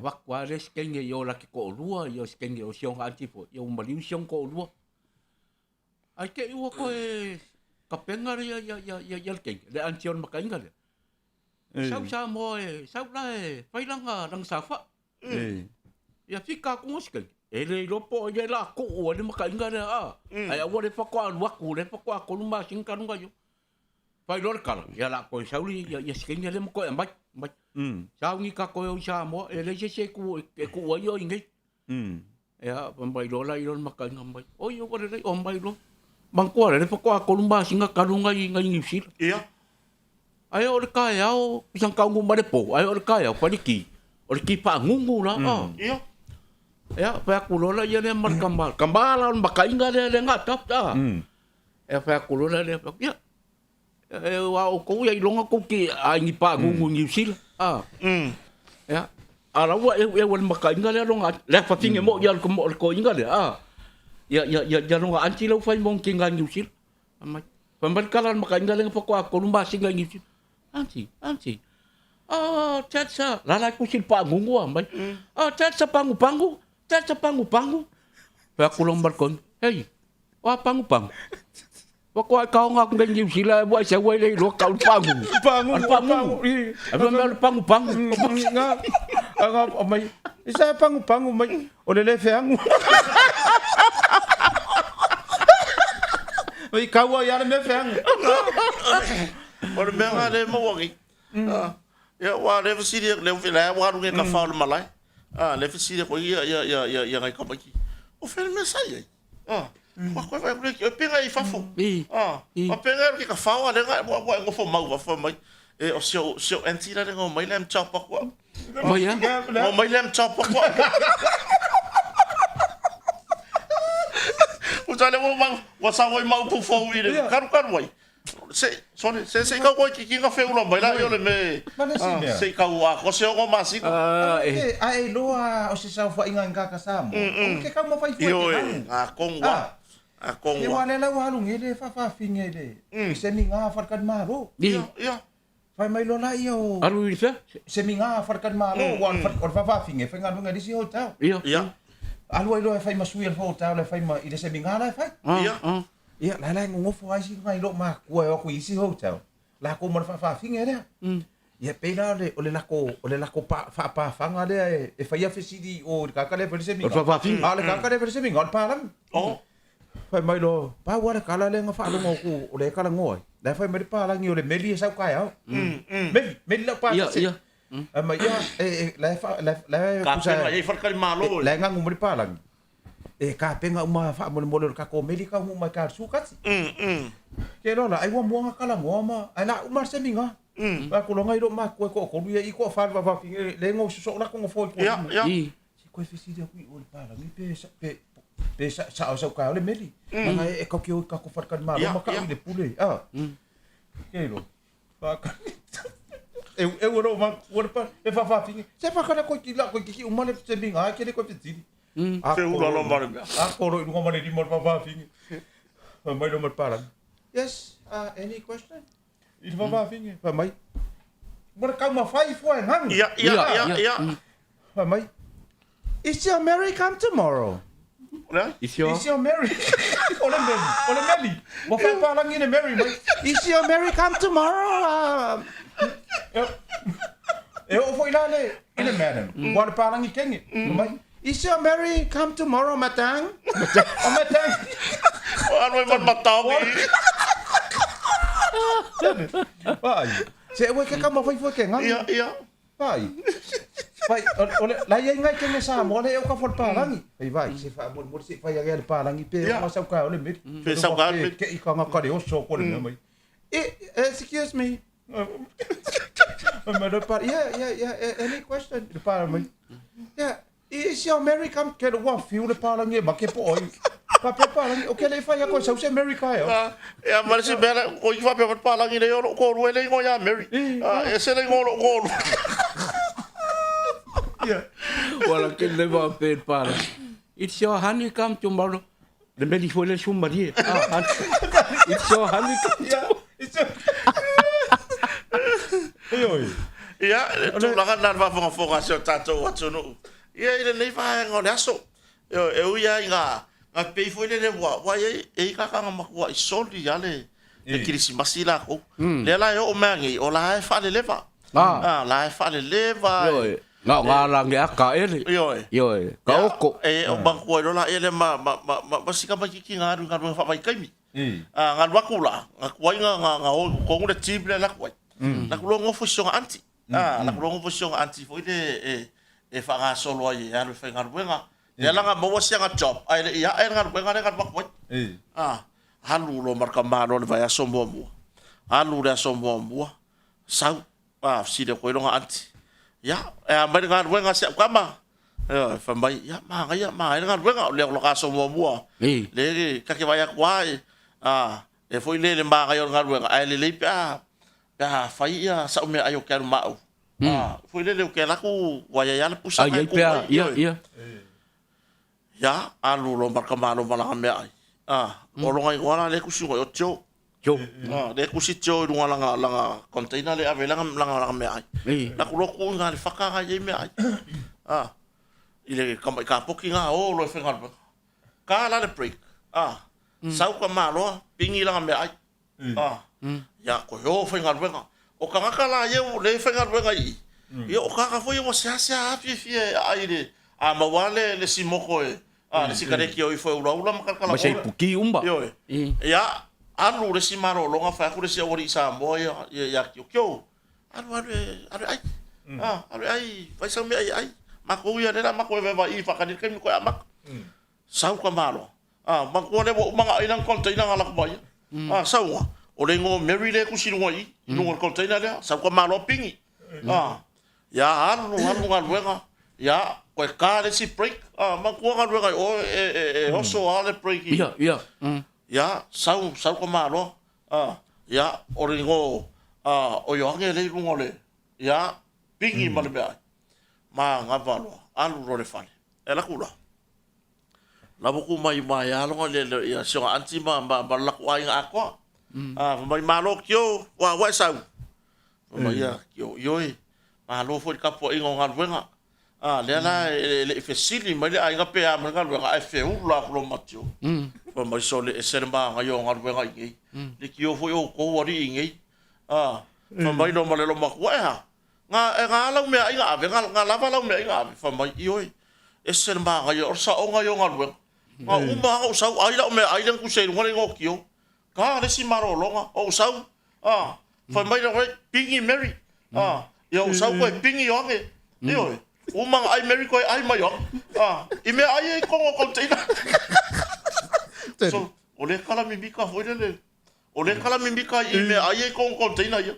wa kwa le skenge yo la ko lua yo skenge o sion anti po yo maliu sion ko lua ai ke yo ko kapenga ya ke le antion makai nga le Sau mo sau lai fai langa lang safa. Ya fika ko skeng. Ele lopo ye la ko o le maka inga a. Ai a wole fa ko waku le fa ko luma sing kanu ga yo. Fai lor kala ya la ko sauli ya skeng le mo ko mai. Sau ni ka ko yo sa mo ele se ku ku yo ingai. Ya pambai lo la ilon maka inga mai. O yo ko le o mai lo. Bang ko le fa ko luma sing kanu ga ingai sil. Iya. Ai o le kai au pisang kau ngumba de po ai o le kai au paniki o le ki pa ngungu la iya ya pa ku lo la ya le mar kambal on baka inga le ngatap ta pa ku lo la le ya wa o ko ya longa ko ki ai ni pa ngungu ni sil ya ala wa e wa baka inga le longa le fa finge mo ya ko inga le ya longa anti lo fa mo kinga ni sil amai pemberkalan maka inga le pa ko lumba singa ni sil Anti. Tsa. Lala ko silpa ngungu ambay. Tsa pangu. Pa kulong balkon. Hey. Wa pangu. Wa ko ka nga kung ganyan sila wa sa way le lo ka pangu. Pangu. Abi pangu. Nga. Nga may isa pangu may o le feangu. May kawa ya le feangu. Ora menga le mo wangi. Ya wa le fsiri le fila wa runge ka fa le malai. Le fsiri ko ya ngai ka paki. O fel me sai. Wa ko vai le pega I fafo. O pega ke ka fa wa le wa ngo fo mau wa fo mai. O sio anti la ngo mai lem chop ko. Mai ya? Ngo mai lem chop ko. O tale mo mang wa sa wa mau pu fo wi le. Karu wai. se kau ko ki nga fe ulo mai la yo le me. Se kau a ko se o masi. Ai loa o se sa fa inga ka sa mo. Ke ka mo fai Yo a kongwa. A kongwa. Ke wale la wa lu ngele fa finge de. Se minga farkan maro. Ya. Fai mai lo la yo. Aru isa? Se minga farkan maro wan fa finge fa nga di si hotel. Ya. Alu ai lo fai masui al hotel le fai ma ile se minga la fai. Ya. Ia la ngofo ai si ngai lo ma ku e ko isi hotel. La ko mo fa finge de. Ia pena le ole la ko pa fanga de e fai FCD o ka ka le se minga. Fa finge. Ale ka ka le se minga pa lang. Oh. Fai mai lo pa wa ka la le nga fa lo ngo ku o le ka la ngoi. La fai mai pa lang yo le meli sa ka ya. Meli la pa. Ia. Ma ia la Ka pe ai farkali malo. La nga ngumri pa lang. Ka penga uma fa mo ka ko meli ka uma ka sukat. Ke lo la ai wa mo nga kala ngoma. Ai la uma se minga. Ba ko lo ngai lo ma ko lu i ko fa le ngo so la ko fo ko. Ya. Si ko fisi de ku o pa la ni pe sa ka le meli. Nga ko ki ka ko fa kan ma lo ma ka i de pule. Ke lo. Fa ka eu ro ma pa e fa fingi. Se fa ka ko ki la ko ki uma le se minga ke le ko fisi. Fe ulo lo mare. Ako ro ngo mane di mo pa fingi. Mai lo mar paran. Yes, any question? Il va fingi. Mai. Mo ka ma fai fo hang. Ya. Mai. Is your Mary come tomorrow? Is your Mary? Ole Mary. Mo fa palang ni Mary mai. Is your Mary come tomorrow? Eu foi lá le madam. Mo palang ni kengi. Mai. Is your Mary come tomorrow, matang? Matang. Ano man matang. Pai. Se we ke kama foi ke ngang. Iya. Pai. Ole la ye ngai ke sa mo le eu ka for palangi. Vai, se fa mo se fa ya le palangi pe mo sa ka ole mit. Pe sa ka ke I ka nga ka de o so ko le mai. Excuse me. Any question? The palangi. Yeah. Is your Mary come ke wa fiu le palangi ma ke po oi. Pa palangi o ke le fa ya ko sa Mary ka yo. Ya mar si bela ko fa pe palangi le yo ko ro le ngo ya Mary. Ese le ngo ko. Yeah. Wala ke le va pe para. It's your honey come tomorrow. Le meli foi le shumari. It's your honey come. Yeah. It's your. Ya, tu la kan na va fonga so tato watuno. Ia ile nei fa ngo aso. Eu ia nga pe foi le wa e ka ka ma i soli ale. Le Christmas la ko. Le la yo mangi o la fa le leva. La fa le leva. Nga la nge aka ele. Yo. Ka oko. O bang ko la ele ma sika ma ki nga ru nga fa mai kaimi. Nga wakula. Nga kwai nga ko ngule tible la kwai. La ko ngo fo so anti. La ko ngo fo so anti foi e fa nga solo ai ya lu fa nga wenga ya la nga mo sia nga job ai ya nga wenga nga bak mo halu lo marka ma lo va ya sombo mo halu le sombo mo sa si de ko nga anti ya ma nga wenga sia kama fa mai ya ma nga wenga le lo ka sombo mo le ka ke va ya kwai e foi le ma nga wenga ai le pa fai ya sa me ayo ka ma foi le ke la ku wa ya le pusa Ai pea, ia. Ya, alu lo marka malo mala me ai. O lo ngai wala le kusi ko yo. Le kusi jo lu langa container le ave langa me ai. La ku lo ku nga le faka ga ye me ai. Ile ka poki nga o lo fe nga. Ka la le break. Sau ka malo pingi langa me ai. Ya ko yo fe nga wenga. O ka ka la ye le fe nga wenga i. Yo ka foi o se afi ai le. Ma wale le simoko e. Le sikare ki oi foi ula makala. Ma sei puki umba. Yo. Ya alu le simaro longa fa ku le se ori sa mo ya kyo. Alu ai. Alu ai, vai sa me ai. Ma ko ya le ma ko va i fa kanil ken ko amak. Sau ka malo. Ma ko le mga ilang container ala ko ba. Sau. O le ngo Mary le ku silunga i. No container le sau ka malo pingi. Ya alu nga ya ko ka le si break ma ko nga wenga o oso ale break Ia. ya sau ko malo ya ore ngo o yo ange le lungo le ya pingi ma le ba ma ngavalo alu ro le fale e la kula la buku mai alo le ya so anti ma la kwa inga akwa mai malo kyo wa sau mai ya yo malo fo ka po ingo ngal wenga le la le fesili mai le ainga pe a ngal wenga ai fe u la lo matio mai so le serma ngayo ngal wenga ngi le kyo fo yo ko wari ngi mai no male lo makwa nga la me ainga ave nga lava la me ainga ave mai yo serma ngayo sa o ngayo ngal wenga nga umba o sau ai la me ai lang ku sei ngale ngokio ka le si maro longa o sau mai no pingi mary yo sau ko pingi yonge yo umang ai mary ko ai mai yo ime ai ko container so ole kala mi bika foi le ole kala mi bika ime ai ko container yo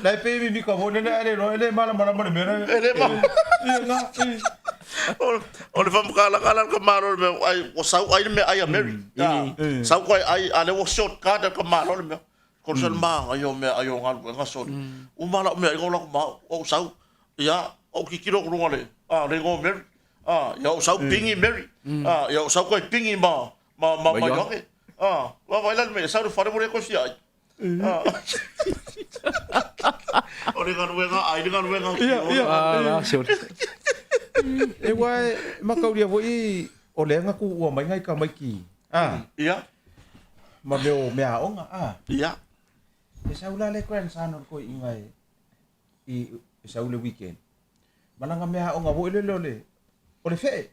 Lai pe mi bika foi le mala mera ele ma ole fam kala ka maro me ai o sau ai me ai mary sau ko ai ale o shot ka ka maro me ko sel ma ayo ngal nga so umala me ngolo ma o sau ya o kikiro ko ngale le ngo mary ya o sau pingi mary ya o sau ko pingi ma yo ke wa vai la me sau fare mo ko si ai Ore kan wenga ai dengan wenga. Iya. E wai makau dia voi o lenga ku ua mai ngai ka mai ki. Iya. Ma mea onga Iya. E saula le grandson ko ingai i saula weekend. Mananga mea onga voi le lole. O le fe.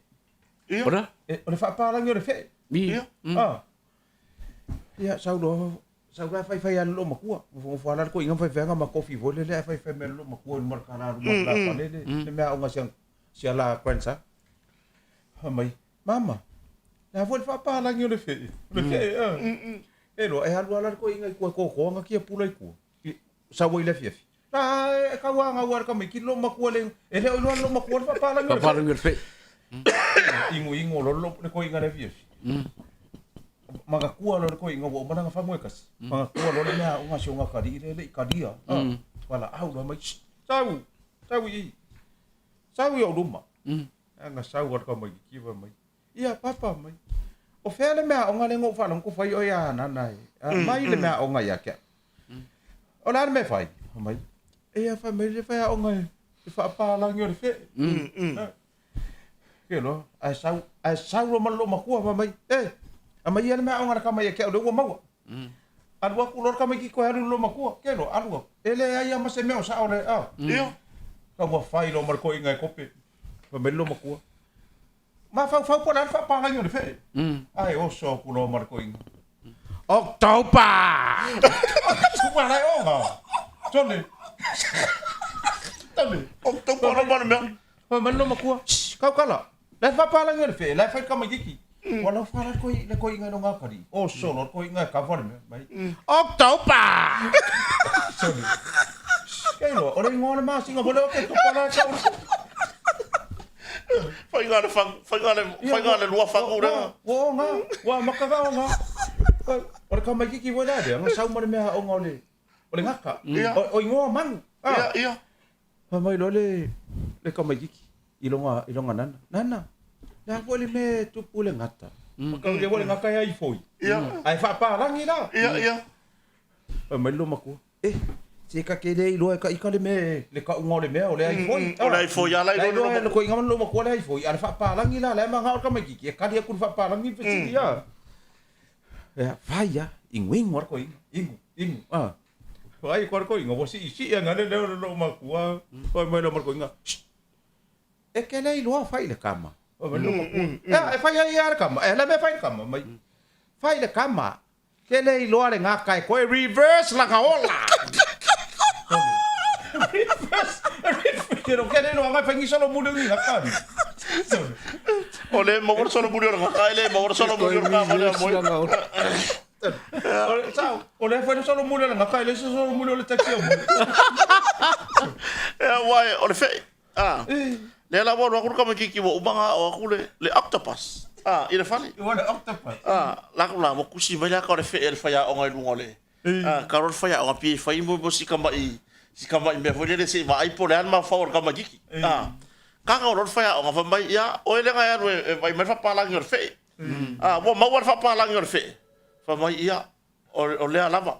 Iya. Ora? O le fa pa lang yo le fe. Iya. Iya saula fai lo makua. Mo fala ko inga fai nga ma coffee voi le fai me lo makua mar kana ru ma fa le mea onga sia la grandson. Mai mama. Na vol fa pa lang yo le fe. Le fe. Elo e halu ala ko inga ko nga kia pulai ku. Sa voi le fifi. Ka wa nga war ka me kilo makua le. Ele lo makua fa pa lang yo. Pa lang yo fe. Ingo lo ko inga le fifi. Mga kuwa lo ko inga wo mana fa moekas. Mga kuwa lo na unga shonga kadi le kadia. Wala au lo mai. Sau yo duma. Nga sau war ka mai kiwa mai. Iya papa mai. O fele mea onga le ngo fa long ko fai o ya nanai. Mai le mea onga ya ke. O la me fai. Mai. E fa mai le fa onga. E fa pa lang yo le fe. Ke lo. Ai sau lo malo makua mai. Ama ia mea onga ka mai ke o le wo mau. Alua ku lor ka mai ki ko haru lo makua. Ke lo alua. Ele ai ama se mea sa o le Iyo. Ka wa fai lo mar ko inga kope. Pa mai lo makua. Ma fa po la fa pa ngai le fe. Ai o so ku lo mar ko inga. Oktoba. Ku la onga. Tole. Oktoba no mar me. Pa mai lo makua. Ka kala. La fa pa ngai le fe. La fa ka mai ki. Wala fa la ko inga no ngakari. O so lo ko inga ka fa me. Mai. Oktoba. Tole. Kelo, ore ngone ma singa bole ke to para ka. Fai ngale lua fakura. Wa makaga nga. Ora ka mai ki wala de, nga sau mar mea o ngole. Ole ngaka. O ngo man. Iya. Pa mai le ka mai ki. Ilonga nana. La vole me tu pule ngata. Ka le vole ngaka ai foi. Iya. Ai fa pa rangi la. Iya. Pa mai lo maku. Se ka ke le lo ka ikale me le ka ngole me o le ai foi. O le ai foi ala lo ko ngam lo maku le ai foi. Ala fa pa rangi la ma nga ka mai ki. Ka dia ku fa pa rangi pe si ya. Vai ya, ingwing war ko ingu. Vai ko ingo si nga le lo maku. Ko mai lo mar ko inga. E ke le lo fai le kama. O lo maku. Fai ya kama. La me fai kama mai. Fai le kama. Ke le lo ale nga kai ko reverse la ka ola. Pero que no va a fingir solo murió ni acá. Ole mo solo murió acá, ele mo solo murió acá, ole fue solo murió acá, ele solo murió le taxi. Why ole fe. Le la bo ko ka maki ki bo umanga o ku le octopus. ina fale. Ora octopus. La mo kusi mai la ka le fe el faya o ngai lungole. Ka ro faya o pi fai mo si kama me foi le se vai por an ma favor kama giki. Ka ka ro faya o fa mai ya o le ngai vai mai fa pala ngor fe. Mo ma war fa pala ngor fe. Fa mai ya o le alava.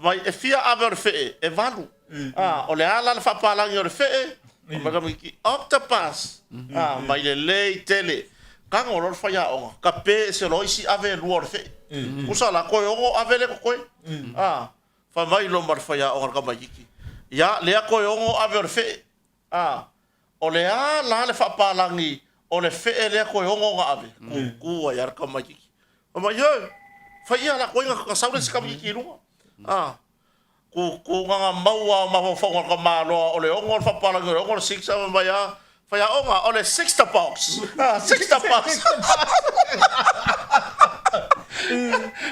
Mai e fia aver fe e valu. O le ala fa pala ngor fe. O ma kama giki octopus. Mai le tele. Kanga o fa ya o ka pe se lo isi ave luor fe. Usala ko yo ave le ko. Fa mai lo mar fa ya o ka magiki. Ya le ko yo ave fe. O le a la le fa palangi o le fe le ko yo nga ave. Ku ya ka magiki. O ma yo fa ya la ko nga ka sa le ka magiki lu. Ku nga maua ma fa ka ma lo o le o fa palangi o le 6 ave ma ya. Faya onga ole sixta box. Sixta box.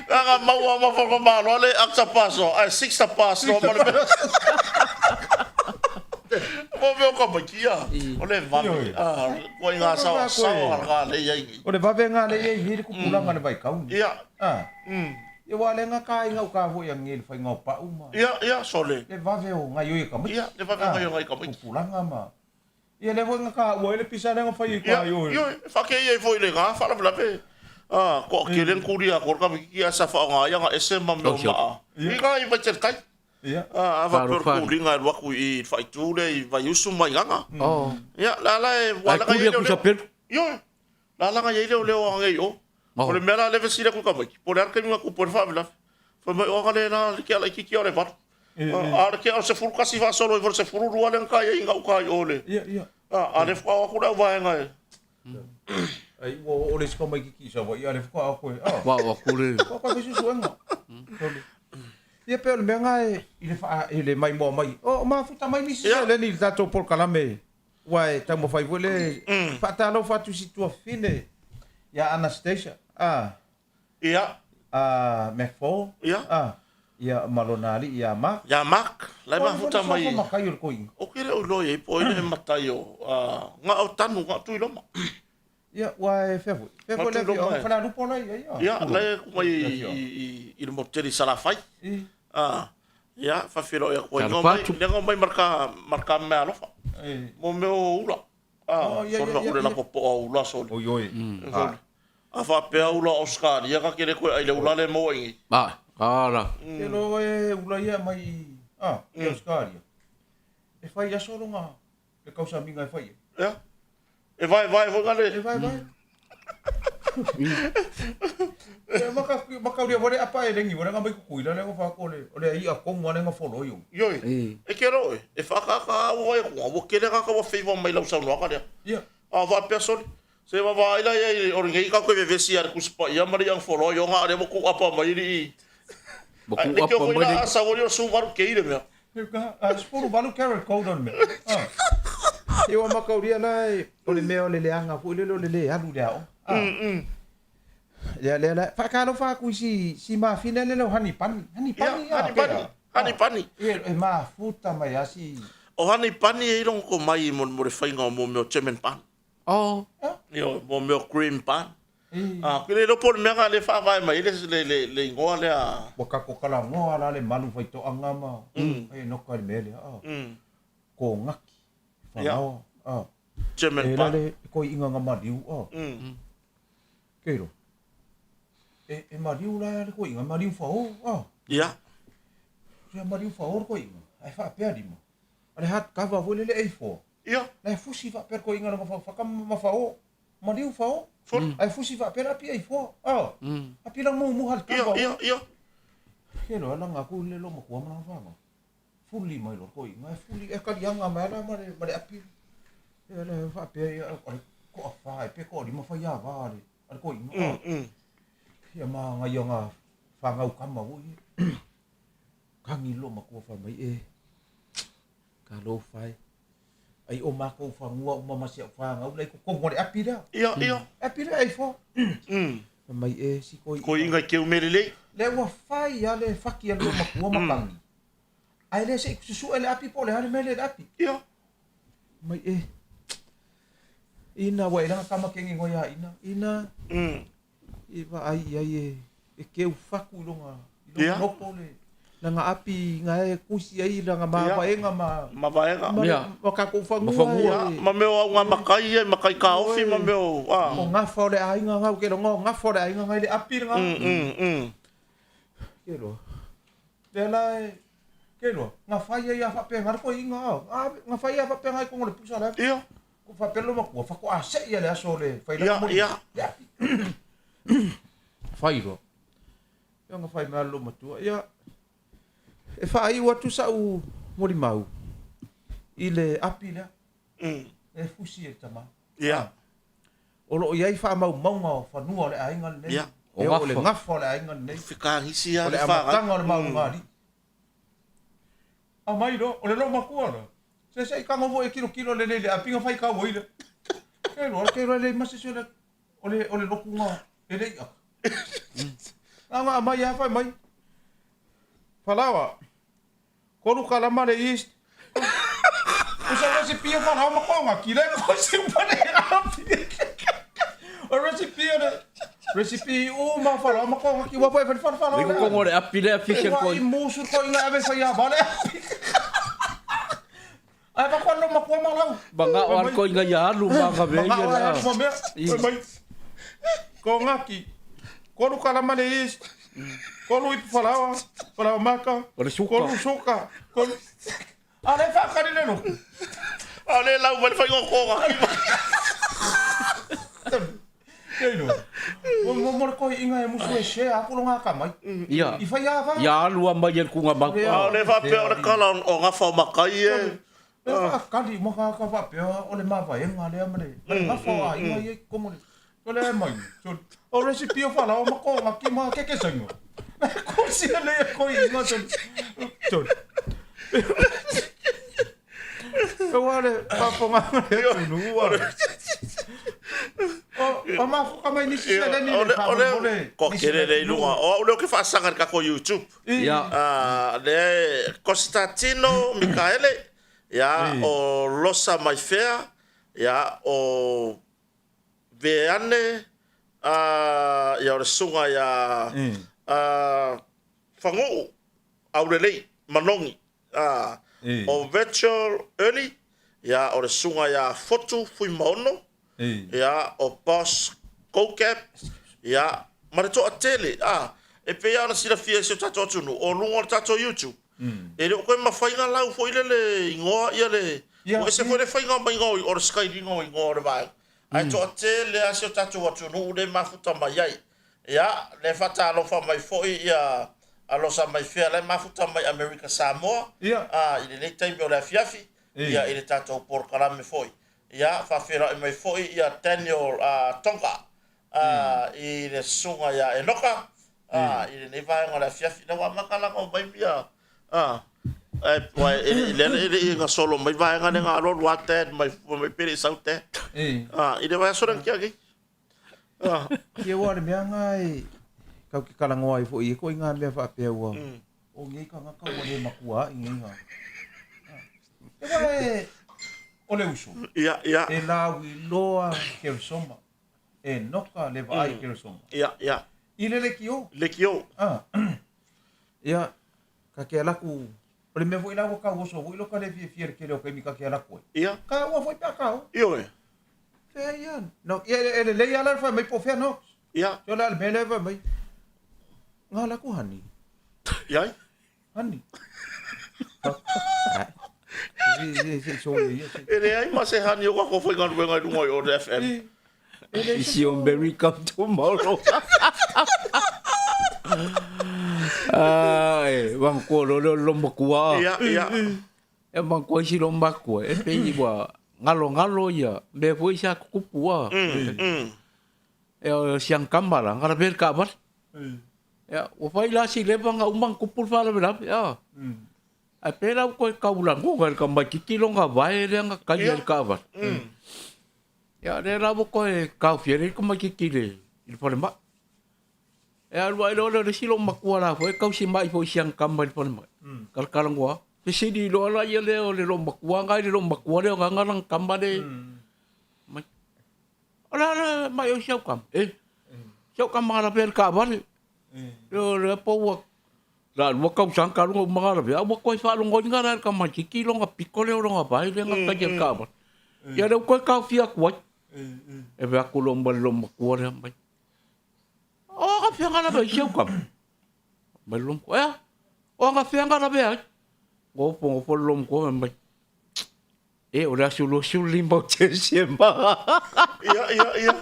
Nga maua ma fa ma ole akta paso. Sixta paso. Mo veo como kia. Ole vame. Ko nga sa nga le yai. Ole vave nga le yai hiri ku pulanga ne vai kau. Ia. Ia wale nga kai nga ka ho yang ngel fai nga pa uma. Ia sole. Le vave o nga yo ka. Ia, le vave nga yo nga ka. Pulanga ma. Ia le nga ka o le pisa nga fai ka yo. Yo, fa ke ye foi le nga fa la pe. Ko ke len kuria ko ka ki sa fa nga ya nga esema me ma. I ga i va certai. Ia. Va per kuringa wa ku i fa tu le va yusu mai nga. Ia la wala ka kuria ku sa per. Yo. La nga ye le o nga yo. Ko le mera le vesira ku ka mai. Por ar ka nga ku por fa la. Fa mai o nga le na ki ala ki ore va. Ar ke se furu kasi va solo i se furu ruale nga ye nga ka ole. Ia. Ale fa ku da va nga. Ai o le sko mai ki sa wa ia le fa ko. Wa ku le. Ko ka bisu suanga. Ia pe le nga ile fa ile mai mo mai. O ma futa mai ni se le ni tato por kalame. Wai ta mo fai vole. Fa ta lo fa tu si tu fine. Ya Anastasia. Ia. Mefo. Ia. Ia malonali ia ma. Ya mak, lai ma futa mai. Ma kai ko. O kere o lo ye po ine matai o. Nga o tanu nga tu iloma. Ia wai fevo. Fevo le o fala lupo lai ia. Ia lai ku mai i mo teri sala fai. Ia fa filo ya ko ngo mai marka me alofa. Mo me o ula. So na ule na popo o ula so. O yoi. Fa pe ula Oscar, ia ka kere ko ai le ula le mo i. Ala. Pero ula ia mai ia Oscar. E fai ya solo nga. Le causa minga e fai. Ia. E vai vo ngale. E vai. Maka ria vore apa e lengi vore nga mai kukuila le fa ko le. Ole ia ko mo nga folo yo. Yoi. E kero e fa ka o e ko kere ka wa fe mai lau sa no ka le. Ia. Va person. Se va ila ia o ngai ka ko ve vesi ar ku spa ia mari ang folo yo nga re mo ku apa mai ni. Boku apa mai. Asa wo yo su maru ke ile me. Sporo valu carrot code on me. Eu maka ria lai o le meo le leanga fu le alu le ao. Ya le fa ka no fa ku si ma fina le hani pani. Hani pani. E ma futa mai asi. O hani pani e rong ko mai mo le fainga mo me chemen pan. Yo mo me cream pan. Kile lo por me le fa vai mai le ngoa le a. Waka ko kala ngoa la le malu fai to anga ma. E no ka me le ko ngaki. Fa no. Chemen pan. Le ko inga nga mariu Keiro. E mariu la le ko inga mariu fa o. Ia. Ya mariu fa o ko inga. Ai fa pe mo. Ale hat ka va vole le e fo. Ia. La fusi va per ko inga nga fa ka ma fa o. Mariu fa o. Ai fusi va per api e fo. Api lang mo hal ka. Ia. Keiro ala nga ku le lo mo ko ma fa. Fully mai lo ko inga. Fully e ka yanga ma la mare api. Ele fa pe ko fa pe ko di ma fa ya va le. Al ko inga. Ya ma nga yo nga fa nga ka ma wo. Kangi lo ma ko fa mai e. Ka lo fai. Ai o ma ko fa ngua o ma se fa nga le ko mo le api da. Ia. Api da ai fo. Mai e si ko. Ko inga ke o merele. Le wa fai ya le faki lo ma ko ma kangi. Ai le se su ele api po le ha mele api. Ia. Mai e. ina wa ila kama kengi ngoya ina iwa ai e ke ufaku longa nopo le nga api nga e kusi ai nga mawaenga makako fangu ma meo nga makai ka ofi ma meo o nga fole ai nga ke lo nga fole ai nga le api nga ke lo dela ke lo nga fai ai fa pe ngar ko nga fai fa pe ngai ko le pusa la ia ko fa pelo ma ko fa ko ase ia le aso le fai la mo ia fai lo ia nga fai ma lo matua ia e fa ai watu sa u mori mau ile api la e fusi e tama ia o lo ia fa mau nga fa nu le ai ngal ne o le ngafo le ai ngal ne fika hisi ya le fa tanga le mau ngari a mai do o le lo makua la se ka mo e kilo le api nga fai ka wo ile ke lo le masi so le o le lo kunga e le mai ya fa mai falawa koru kalama le east usa recipe fa ha makonga kile ko si pare o recipe o ma fa ha makonga ki wa fa le ko ngore api le official ko i musu ko inga ave fa ya vale ai pa kwalo makwa malau banga wan ko inga ya lu banga be ya mai ko ngaki koru kalama le east koru i falawa maka koru suka koru ale fa kari le no ale la u fa ko Keno. Mo ko inga e musu e she a ko nga ka mai. Ia. I fa ya fa. Ya lu amba yer ku nga ba. Ale fa pe o kala o nga fa makai e. Fa kali mo ka fa pe o le ma va e nga le amre. Nga fa inga e ko mo. Ko le mai. So o recipe o fa la o ma ko nga ki ma ke sango. Ko si le ko inga so. So. Ko wale pa po nga le nu wa. O ma fuka mai nisi sa deni ko kere le lunga o le ke fa sanga ka ko YouTube Ya le Constantino Michaele ya o losa mai fea ya o veane ya o sunga ya fango aurelei manongi o virtual early ya o sunga ya foto fui mono ya o boss co-cap ya marato atele e pe ya na sila fia se tato tunu o lungo tato YouTube e le ko ma fainga lau foi le ingoa ia le o se foi le fainga mai ngoi o sky ringo ingoa le vai ai to atele a se tato tunu le mafuta mai ai ya le fata lo fa mai foi ia alo sa mai fia le mafuta mai America Samoa ile le time o la fiafi ia ile tato por kalame foi ya fa fera mai foi ya Daniel Tonga i le sunga ya enoka i le vai ngala fiafi na wa makala ko mai bia wa le nga solo mai vai nga nga lo water mai pere saute i le vai soran kia ki ke wa le ngai ka ki kala ngoi fo i ko inga me fa pe wa o ngi ka nga ka wa le makua ngi nga e wa o le uso. Ia. E la wiloa ke soma. E noka le vai ke soma. Ia. I le kio. Le kio. Ia. Ka ke alaku. O le me foi la ka uso. Voi lo ka le fier ke le ka mi ka ke alaku. Ia. Ka wa foi pa ka. Io e. Fe ia. No, ia le ala fa mai po fe no. Ia. Yo la me le va mai. Ngala ku hani. Ia. Hani. Ele ai mas e hani o ko foi ngal wenga du ngoi o FM. Is your berry come tomorrow? Bang ko lo makua. Ia. E bang ko si lo makua. E pe ni wa ngalo ya. Be foi sa kupua. E siang kambara ngara ber kabar. Ya, o fai la si le bang umbang kupul fa la berap. Ya. A pera ko kaulang ko ka mai kikilo nga vai le nga kali ka va ya le rabo ko ka fiere ko mai kikile il pole ma e al vai lo le silo makuala foi ka si mai foi siang kam mai pole ma kal kalang wa se si di lo la ye le o le lo makua nga le lo makua le nga ngang kamba de mai Ala mai o siau kam. Siau kam mara per ka vale. Yo le po wa. La mo kau sang ka lo mara be. Mo ko fa lo ngoi ngara ka ma chiki lo nga pikole lo nga bai le nga ka ka ba. Ya do ko ka fia ko. E be aku lo mbalo ko re mai. O ka fia ngara be siau kam. Belum ko ya. O ka fia ngara be. Go po lom ko mai. Ora sulu limbo cesema. Ia.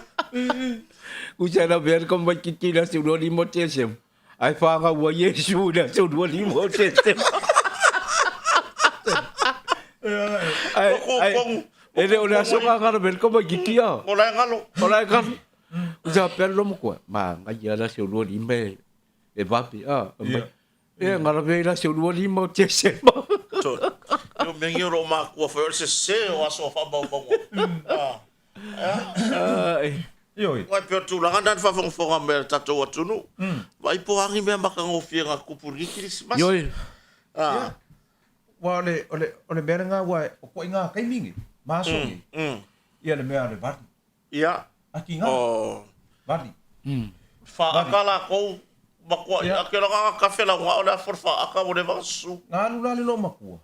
Usa na ver como vai que na sulu limbo cesem. Ai fanga wa Yesu na sulu limbo cesem. Ele ora soka ngara ver como que kia. Ola ngalo. Usa perlo mo ko. Ma ngai na sulu limbe. E vapi ngara ver na sulu limbo cesema. Eu mengi ro ma ko foi se o aso fa ba ba. Ioi. Wa pe tu la ndan fa fong fong mer tato tunu. Vai po angi me ma kan ofia nga kupuri Christmas. Yoi. Wa ole berenga wa ko inga kai mingi. Maso ni. Ia le mea le vati. Ia. Aki nga. Oh. Vati. Fa akala ko makwa akela ka kafe la wa ola forfa aka mo de vasu. Nga lu la lo makua.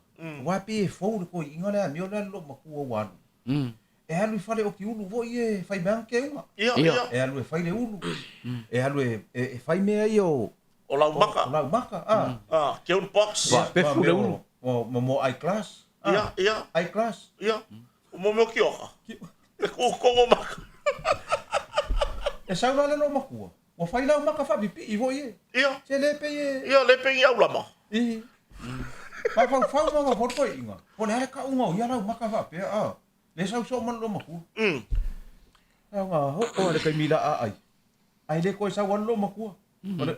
Wa pe fo ko inga le mi ola lo makua wa. E alu fale o ki ulu vo ie fai banke uma. Ia. E alu fai le ulu. E alu e fai mea io. O la maka. O la maka. Que un box. Pe fu le ulu. Mo ai class. Ia. Ai class. Ia. Mo mo ki oka. E ko mo maka. E sa la lo makua. O fai la maka fa pipi i vo ie. Ia. Se le pe ie. Ia le pe ia ulama. Fa ma for ko inga. Po le ka unga ia la maka fa pe le sau so man lo maku. Nga ho le kai mila ai. Ai le ko sa wan lo maku.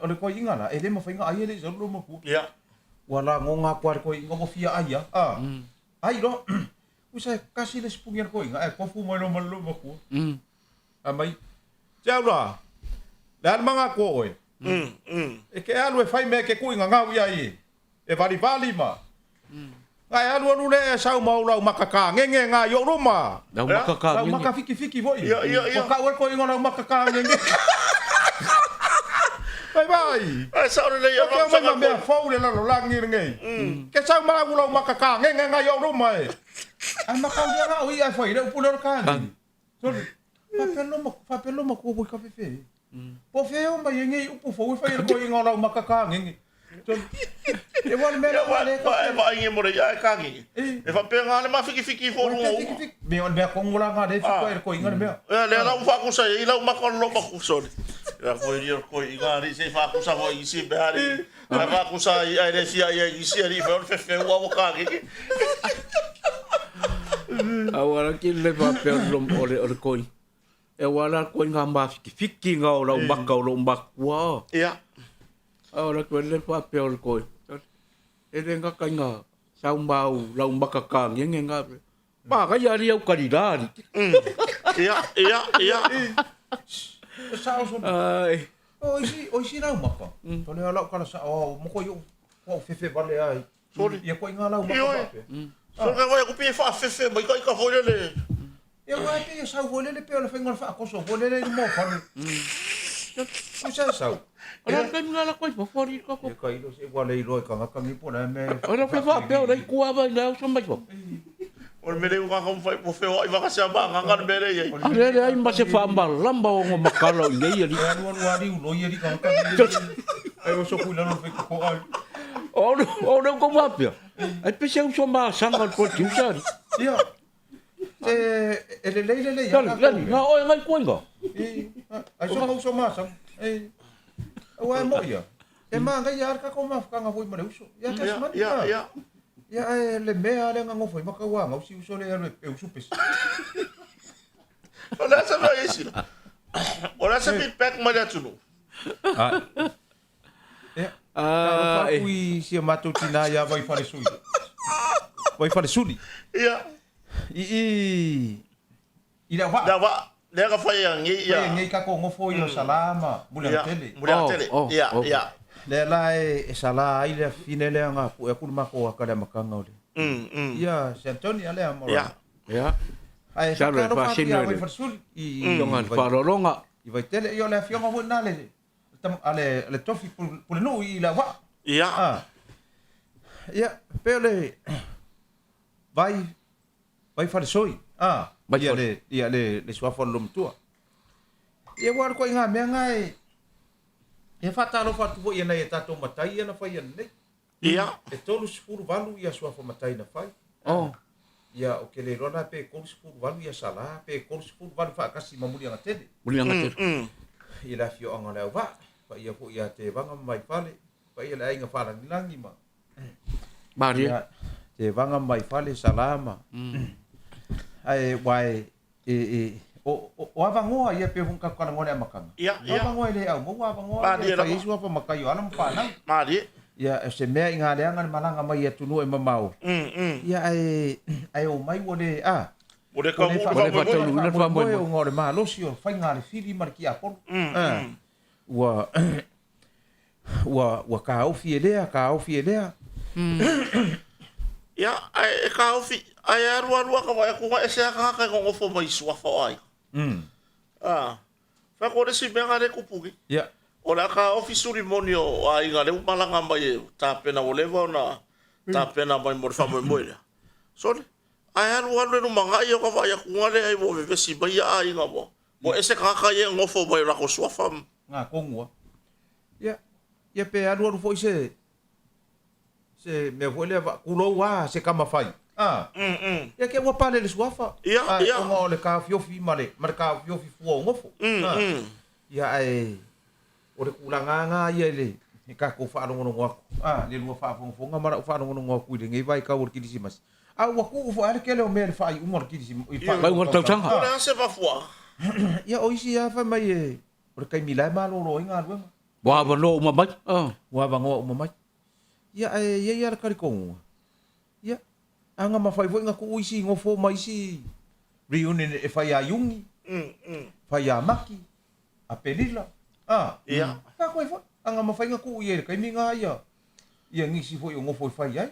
Ole ko inga na ele ma fa inga ai le so lo maku. Ia. Wala ngonga ko ko inga mo fia ai Ai lo. Usa kasi le spungian ko inga ko fu mo lo man lo maku. Mai. Ciao la. Dan mga ko oi. E ke alu e fai me ke ku inga ngau ai. E vali ma. Ai alu le sau mau lau makaka ngenge nga yo roma. Lau makaka. Lau maka fiki voi. Ia. Ko ka ko inga lau makaka ngenge. Bye. Ai sa le ia. Ko ma me fo le la langi ngai. Ke sau mau lau makaka ngenge nga yo roma. Ai makau dia nga oi ai foi le pulo ka. So fa pelo mo ko ka fe. Po fe o mai ngai upu fo fa ko inga lau makaka ngenge. E wan me Vai ngi mo ya ka ngi. E fa pe nga le ma fiki fo no. Me on be ko ngula nga de ko inga me. Le la fa ku sa i la ma ko lo ma ku so. Ya ko ri ko inga ri se fa ku sa ho i si be ari. La fa ku sa i re si ai i si ri fe wa ka ngi. Awara ki le va pe ole koi. E wala ko nga ma fiki nga o maka o makwa. Ia. Ahora ko le pa pe ol ko. E nga ka nga sa mau la makaka ngenge nga. Pa ka ya ri au karidari. Ia. Sa so. Ai. Oi si la maka. To le ala ka sa mo ko yo. Ko fe vale ai. Sorry. Ia ko inga la maka. So ka wa ku pe fa fe mai ka fo le. Ia wa pe sa vole le pe o le fenga fa ko so vole le mo fa. Ko sa. Ora ka ngala ko po fori ko ko. E kai lo se wale ilo ka nga kangi po na me. Ora pe fa pe ora ku ava na so mai po. Ora me le ka ko fa po fe wa ka sa ba nga me le ye. Ale ai ma se fa mbal lamba o ngo makalo ngai ali. E anu wari ulo ye ri ka kangi. Ai o so ku la no fe ko ai. Ora ko va pe. Ai pe se so ma sanga ko ti sa. Ia. Le. Lani, na o ngai ko ngo. Ai so ma sang. Wa mo ia. E ma ngai ar ka ko ma ka nga voi ma le uso. Ia ka sma. Ia. Ia le mea le nga ngo foi ma ka wa nga usi uso le e uso pes. Ora sa va isi. Ora sa bit pack ma da tuno. Ui si matu tina ya vai fare sui. Vai fare suli. Ia. Ila wa. Da wa. Le ka fa ya ngi ya. Ngai ka ko ngo foi o salama. Mula tele. Ia. Le la e sala ai le fine le nga pu e ku ma ko ka le makanga ole. Ia, se Antoni ale amor. Ia. Ya. Ai Sa le whakaro whasino whapia ele. wai wharsuli. Tonga wharoronga. I vai tele i o le fionga mo nale. Ale tofi pule no i la wa. Ia. Ia, pele vai farisoi. Vai Ia le suafa lom tua. Ia war ko inga me ngai. Ia fatalo fatu bo ia nei tato matai ia na fai nei. Ia. E tolu sipuru valu ia suafa matai na fai. Oh. Ia o ke le rona pe kolu sipuru valu ia sala pe kolu sipuru valu fa kasi mamuli anga tele. Muli ngatir. Ia la fio anga le wa. Pa ia po ia te vanga mai fale. Pa ia la inga fala nilangi ma. Bari. Ia te vanga mai fale salama. Ai wai o avangoa ia pe hunka kala ngone amakanga. Ia. Avangoa le au mo avangoa. Madi Ia isu apa makayo alam pana. Madi. Ia se mea inga le anga malanga mai tunu e mamau. Ia ai o mai wole Ode ka mo Ole fatau luna fa mo. o ngore ma losi o fai ngale fili marki apolo. Wa ka au fielea Ia, ai ka ofi. Ai arua ka vai ku e se ka ka ngofo mai suafa ai. Fa ko de si benga de kupugi. Ia Ola ka ofi surimonio ai ngale malanga mai ta pena oleva na ta pena mai mo fa mo ile. So ai arua no manga yo ka vai ku ngale ai mo ve si bai ai ngabo. Mo ese ka ka ye ngofo mai ra ko suafa. nga kongua. Ia pe alu foi se me vole va kulo wa se kama fai. Ia ke wa pale le suafa. Ia. O le ka fiofi male, mar ka fiofi fu ngofo. Ia ai o le kulanga nga ia le ka ko fa no ngwa. Le lu fa fo nga mara fa no ngwa ku le ngai vai ka o kidisi mas. Wa ku fo ale ke le o me fa i umor kidisi. Vai umor tau tanga. Ora se va fua. Ia o isi ya fa mai o kai milai malo ro inga ruenga. Wa ba no ma mai. Wa bango o mai. Ia ia kari kongu. Ia anga mafai foi nga ku isi ngofo mai si reunion e fai a yungi. Fai a maki. A pelila. Ia. Ka ko foi anga mafai nga ku ia kai minga ia. Ia ngisi foi ngofo fai ai.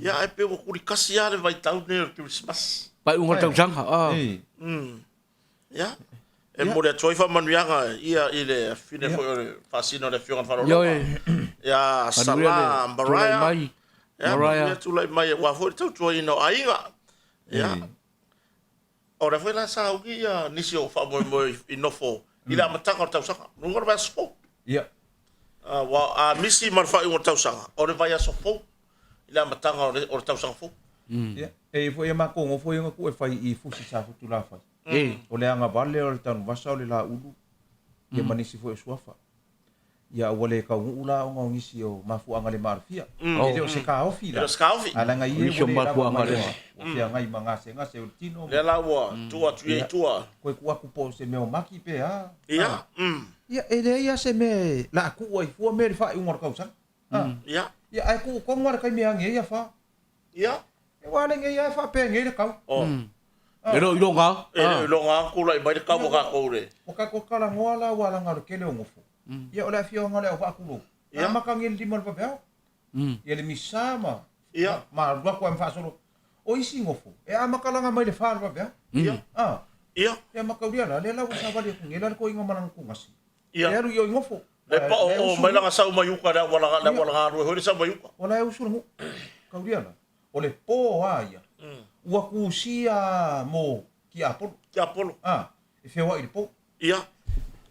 Ia ai pe ko ri kasi ale vai tau ne Christmas. Vai umor tau tanga. Ia. E mo le toifa manuanga ia ile fine foi fasino le fiona faro. Yo. Ia salam baraya. Mai. Baraya tu lai mai wa foi tu tu ino ainga. Ia. Ora foi la sa ia nisi o fa mo inofo. Ila matanga tau saka. Nungor va spo. Ia. Wa a misi marfa o tau saka. Ora vai so fo. Ila matanga o tau saka fo. Ia. E foi ma ko ngofo nga ku e fai i fusi sa futu la fai. O le anga vale o le tanu vasa o le la ulu. Ia manisi foi suafa. Ia wale ka ula o ngisi o mafu anga le marfia. Ele o se ka ofi la. Ele ska ofi. Ala ngai e Wisho mafu anga le. O fia ngai mangase ngase o tino. Le la wa tua tua. Koe kua kupo se meo maki pe a. Ia. Ia ele ia se me la ku ai fu me fa un ngor kausan. Ia. Ia ai ku ko ngor kai me ange ia fa. Ia. E wale ngai ia fa pe ngai le kau. Ero ilonga. E longa ku lai mai ka mo ka ko re. O ka ko kala ngoala wala ngar kele o ngofo. Ia ola fio ngale o fa ku. Ia makangil di mar pa pe. Ia le misama. Ia. Ma dua ko am fa solo. O isi ngofo. E a makala nga mai le fa pa pe. Ia. Ia. Ia makauria la le la usa vale ku ngela ko inga manang ku ngasi. Ia. Ia ru yo ngofo. Le pa o mai la sa mai uka da wala ru ho sa mai uka. Wala e usul ngu. Kauria la. O le po ia. Ua kusia mo ki apolo. Ki apolo. E fewa i le po. Ia.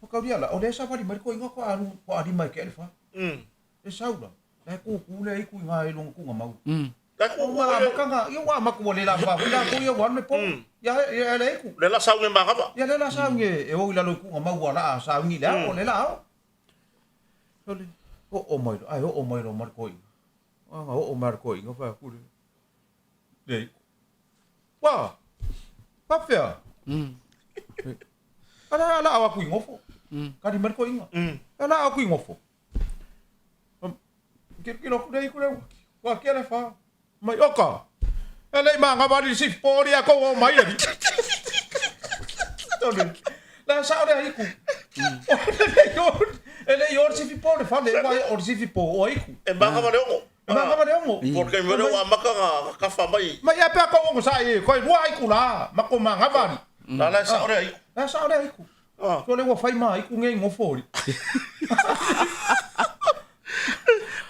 O kauria la. O le sa vale mai ko inga ko anu ko ari mai ke le fa. E saula. Le ku le i ku inga e long ku ngamau. Ka ko Ma makanga yo wa maku le la fa. Ila ko yo wan le po. Ya le ku. le la sa nge ba ka. Ya le la sa nge e o ila lo ku ngamau wala sa ngi la o le la. Ole. O mai ai o mai ro mar ko inga. O mar ko inga fa ku le. Le. Wah, papia. Ala aku ngofo. Kadi mer ko inga. Ala aku ngofo. Kilo ku dai ku le. Wa kele fa. Mai oka. Ele manga bari si pori ako o mai le. Tole. La sa ora iku. Ele yor si pori fa le wa or si po o iku. E ba ka ba le o. Nga ma de mo. Porque me wa maka ka fa mai. Ma ia pe ko ngo sai ko rua ai kula, ma ko ma ngavan. La sa ora ai. La sa ora ai ku. So le wa fai mai ku ngai ngo fori.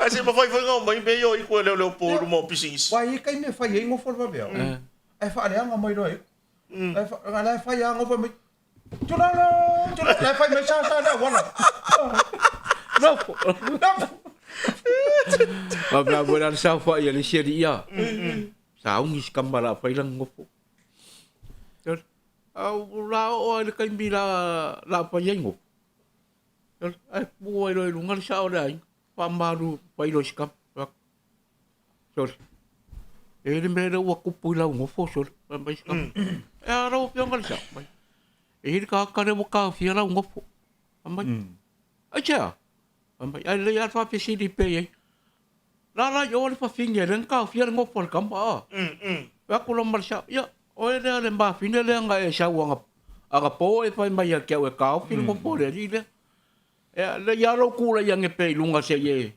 Asi ma fai nga mai be yo i ko le po mo pisings. Wa i kai me fai ngo fori ba be. Ai fa le nga mai do ai. Ai fa nga fai ngo fori. Tula la fai me sa da wala. No. Mabla bulan sa fa ya le sia dia. Sa ung is kambala fa ilang ngopo. Ter au la o le kai bila la pa yengo. Ter ai buai lo lungal sa ora pa maru pa ilo skam. Ter ele me o ku pula ngofo so pa skam. Era o piongal sa. Ele ka ne mo ka fia la ngofo. Amai. Acha. Amai ai le fa pesi di pe. La yo le fa finge len ka fia ngofo kam ba. Aku lo marsa ya. Oe le mba fine le nga e sa wanga. Aga po e fa mai ke o ka fil ngofo le ri le. Le ya lo ku le yang e pe lunga se ye.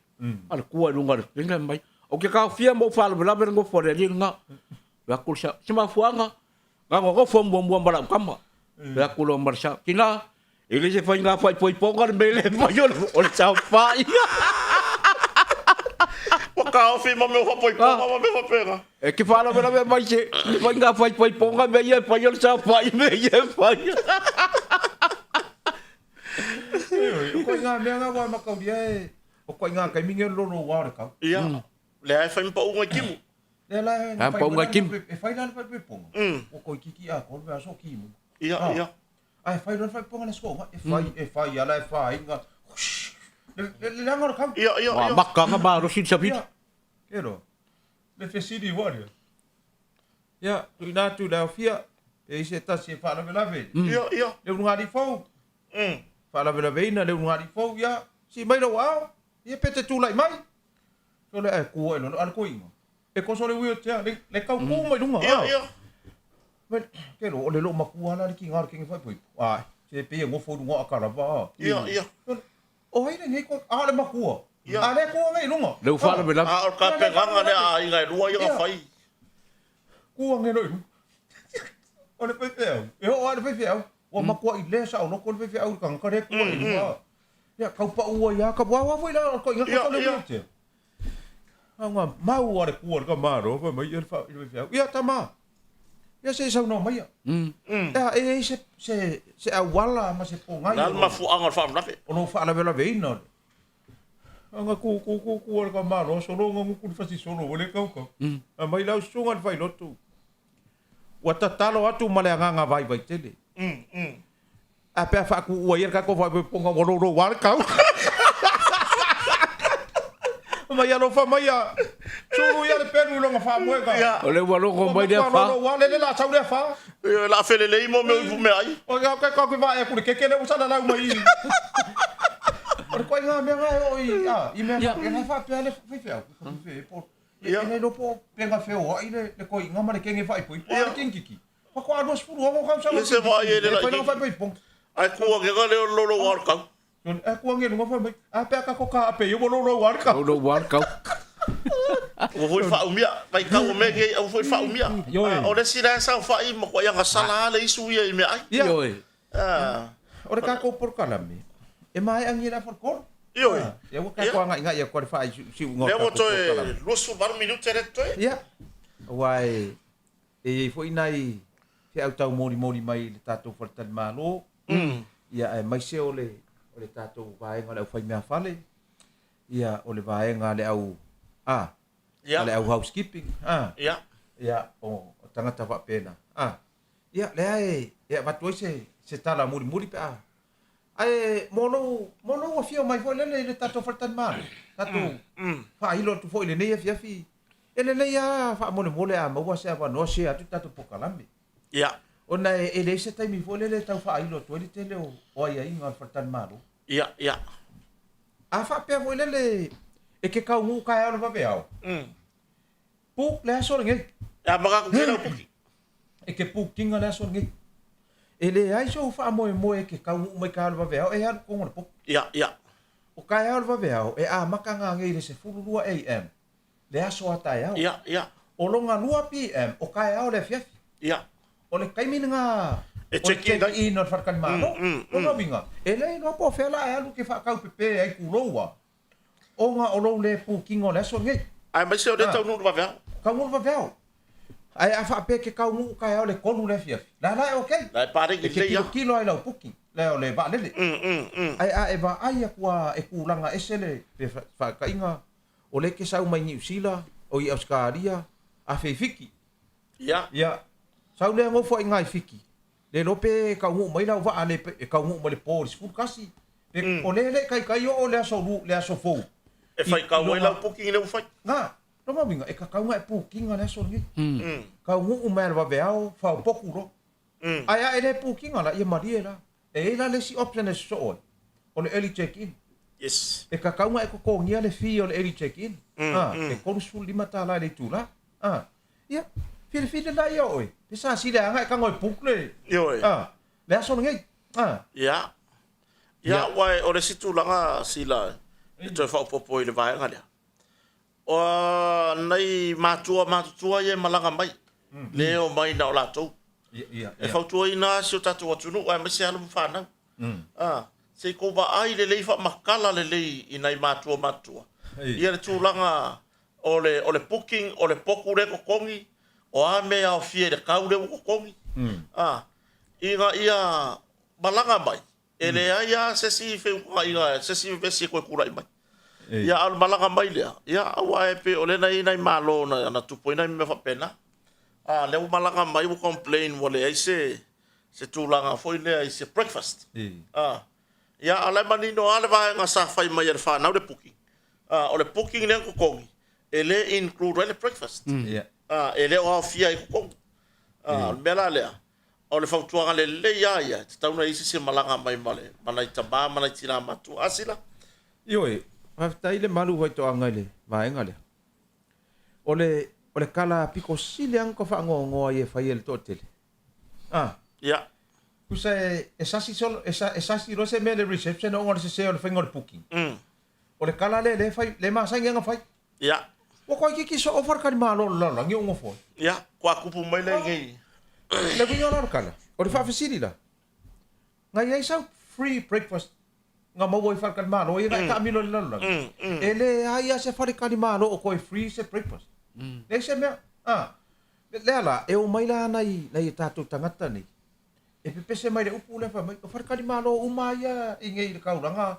Al ku lunga pinga mai. O ke ka fia mo fa le ngofo le ri nga. Aku sa sima fuanga. Nga ngofo mo bala kam. Aku lo marsa kina. Ele se foi nga foi ponga me le foi o sa fa. O ka fi mo me foi ponga mo me fa pega. E que fala me vai se foi nga foi ponga me ye foi o sa fa me ye foi. Ko nga me nga wa ma ka dia. O ko nga kai minge lo no wa ka. Ia. Le ai fai pa unga kimu. Le la. Pa unga kim. E fai la pa ponga. O ko kiki a ko me so kimu. Ia. Ai fai don fai ponga na sko. E fai ala e fai nga. Le la ngor kam. Ia. Makka nga ba ro sin sabit. Kero. Le fesidi wario. Ya, tu na tu la fia. E se ta se fa la vela ve. Ia. Le un ngari fo. Fa la vela ve na le un ngari fo ya. Si mai lo wa. Ia pete tu lai mai. So le e ku e no al ko ingo. E ko so le wi te le ka ku mai dunga. Ia. Kero le lo maku ana ki ngar ki fa pui. Ai, se pe ngo fo dunga akara ba. Ia. O ai le ko a le maku. A le ko ngai lunga. Le fala me la. A o ka pe nga le a inga rua ia fai. Ku ngai no. O le pe pe. E o le pe pe. O maku i le sa o no ko le pe pe ka ka le ku e. Ya ka pa u ya ka wa foi la ko inga ko le te. Anga mau ore ku ka maro fa mai fa ya tama. Ya se sa no mai. Ya e se a wala ma se po ngai. Nal ma fu anga fa na fe. O no fa la vela veina. Anga ku ka maro so lo ngu ku fa si so lo le ka ka. A mai la sunga fai lotu. Wa tatalo atu male anga vai tele. A pe fa ku o yer ka ko fa po ngo lo wa ka. Ma ya no fa ma ya. Suru ya le penu lo fa mo ka. O le walo ko mai dia fa. Wa le la sa le fa. La fe le mo me me ai. O ya ka ko va e ku ke le usa la mai. O ko nga me nga o i me na fa pe le fe fe po. Ya ne lo po penga fe o i le ko nga ma le ke nge fa i po. Po le kiki. Pa ko a dos furu o ka sa. Se va ye le la. Pe fa pe po. Ai ku nga le lo war ka. Non e ku nga ngo fa mai. A pe ka ko ka pe yo lo war ka. O war ka. O foi fa umia, vai ka o me ke o foi fa umia. O le sira sa fa i mo ko ya sala le isu ye me ai. Yo. O ka ko por kala me. E mai ang ira for kor. Yo. Ya ko ka ko nga ya ko fa si ngo. Le mo to lo su var minuto re to. Ya. Wai e foi nai te au tau mori mai le tatou fortan malo. Ia mai se ole tatou vaenga le fai mea fale. Ia ole vaenga le au le au housekeeping. Ia o tangata va pena. Ia le ai ia vatoi se tala muri pe ai mono wa fio mai foi le tatou fortan malo. Tatou fa hilo tu foi le nei fi. Ele nei fa mole a mo se va no se atu tatou pokalambi. Ia. Ona e le se tai mi fole le tau fa ilo to le tele o ai inga fortan malo. Ia. A fa pe foi le e ke ka ngu ka ana va beau. Pu le so nge. Ya maka ko kira puki. E ke pu kinga le so nge. Ele ai so fa mo e ke ka ngu mai ka va beau e han ko ngor pu. Ia. O ka ana va beau e a maka nga nge le se fulu AM. le aso atai au. Ia. O longa 2 PM, o kai au le fiafi. Ia. O le kaimina nga. E check-in o farkan malo. O nga vinga. E le no po fela e alu ke whakau pepe ai kuroua. O nga o lo le pukingo le aso ngei. Ai mai se o le tau nuru wawea. Kau ngulu vaveo. Ai a whape ke kau ngu kai au le konu le fiafi. La la e okei. Lai pare E ki ke le ia. kilo ai lau puking. Le o le va lele. Ai a e va ai a kua e kulanga esele pe whakainga. O le ke sau mai New Zealand. O i Australia. A fiki. Ia. Ia. Sau le ngofo i ngai fiki. Le lope kau ngu mai lau va ale e kau ngu mai le polis fu kasi. O le kai o le aso lu le aso fou. E fai kau mai lau puking le ufai. Nga. No ma vinga e ka kau ngai puking le aso ngi. Kau ngu mai va veao fa poku ro. Ai le puking ala ia marie la. E la le si option e so o. O le early check-in. Yes. E ka kau ngai ko ngia le fi o le early check-in. E konsul 5 tala le tula. Ia. Fil la ia oi. Pesa si le anga ka ngoi puk le. Ioi. Le aso ngi. Ia. Ia wai o le situ langa sila. E toi whao popo i le vai anga lea. O nei mātua ia malanga mai. Leo mai na o lātou. Ia. E whautua i nā si o tātou atunu, ai mese anu whanau. Se ko ba ai le lei wha makala le lei i nei mātua. Ia le tūlanga o le booking, o le poku re kokongi, o a mea o fie le kau re kokongi. Ia malanga mai. E le aia sesi wheuka ia, sesi vesi koe kurai mai. Ia al malanga mai lea. Ia awa e pe o le nei malo na tupoi nei me whapena. Leo malanga mai wo complain wale ai se tūlanga foi lea ai se breakfast. Ia alai manino ale vai nga sa fai mai e whanau le booking. O le booking lea kokongi. E le include le breakfast. E le o fia i kokongi. Mela lea. O le whautuanga le ia. Te tauna isi se malanga mai male. Manai tama, manai tina matu. Asila. Ioi. Haftai le malu vai to anga le. Vaenga le. O le kala piko sile ang ko whaango e whai ele tōtele. Ia. Kusa e sasi rose me le reception o ngore se o le whaingo le booking. O le kala le masangi anga whai. Ia. Wa koi kiki so offer kari malo langi o ngofo. Ia. Kua kupu mai le ngei. Le vinga o kala. O le whawhasiri la. Ngai ai sau free breakfast. Nga maua i whakari malo. Ia ngai ka amilo le langi. E le ai se whare malo o koi free se breakfast. Le se mea. Le ala, e o mai la nei tātou tangata nei. E pepese mai le upu le whamai. O wharekari malo umaia i ngei le kauranga.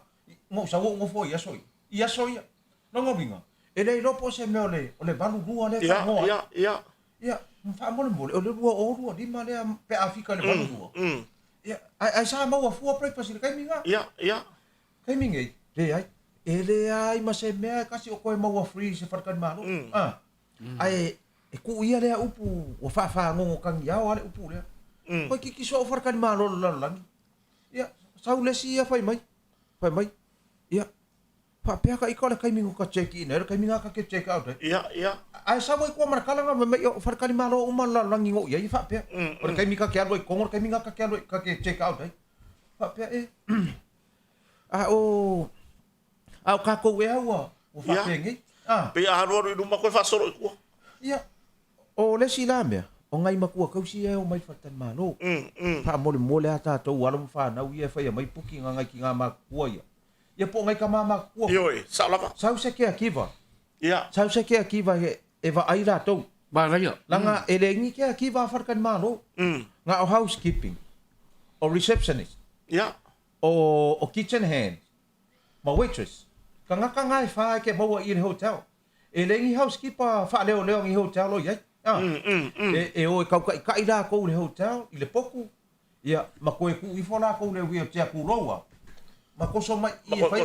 Ngau sa o ngofo i asoi. I asoi. Nongo vinga. E nei lopo se mea o le valu rua le whangoa. Ia. Whamole mole. O le rua o rua. Lima le pe Afrika le valu rua. Ia. Ai sa maua fua breakfast i le kaiminga. Ia. Kaiminga i. Le ai. E le ai ma se mea kasi o koe maua free se wharekari malo. Ai e ku ia le upu o fa ngongo kangi ao ale upu le. Ko kiki so farkan malo langi. Ia, sau le si ia fai mai. Ia. Pa pea ka ikola kai mingo ka check in, era kai minga ka ke check out. Ia. Ai sa mo ko markala nga mai o farkan malo uma langi ngo ia fa pea. O kai minga ka alo kongor kai minga ka alo ka ke check out ai. Fa pea e. O ka ko we awa. O fa pea ngi. Pe a haru i ruma koe whasoro i kua. Ia. O le si la mea. O ngai makua kausi e o mai whatan malo. Wha mole a tātou alam whanau ia whai a mai puki ngai ki ngā makua ia. Ia po ngai ka mā makua. Ioi, salama. Sau se ke a kiva. Ia. Sau se ke a kiva e wa ai rātou. Baraia. Langa e le ngi ke a kiva wharkan malo. Ngā o housekeeping. O receptionist. Ia. O kitchen hand. Ma waitress. Ka ngaka ngai whae ke maua i le hotel. E le ngi housekeeper wha leo ngi hotel o iai. E o e kauka i kai rā kou le hotel, i le poku. Ia, ma koe ku i whona kou le wia tia ku roua. Ma koso mai i e whai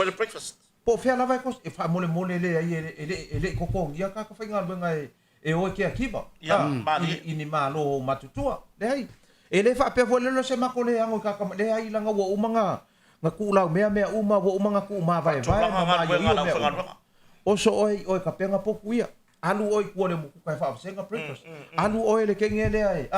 le breakfast. Po whea lawa e kos, e wha mole le ai e le kokong. Ia ka whai ngā luenga e o e kia kiba. Ia, mani. I ni mālo matutua. Le hai. E le wha pia lelo se mako le ango i kakama. Le hai langa wa umanga. Nga kuulau mea uma wa umanga ku vai oso oi ka penga poku ia alu oi ku le muku kai fa senga breakfast alu oi le kenge le ai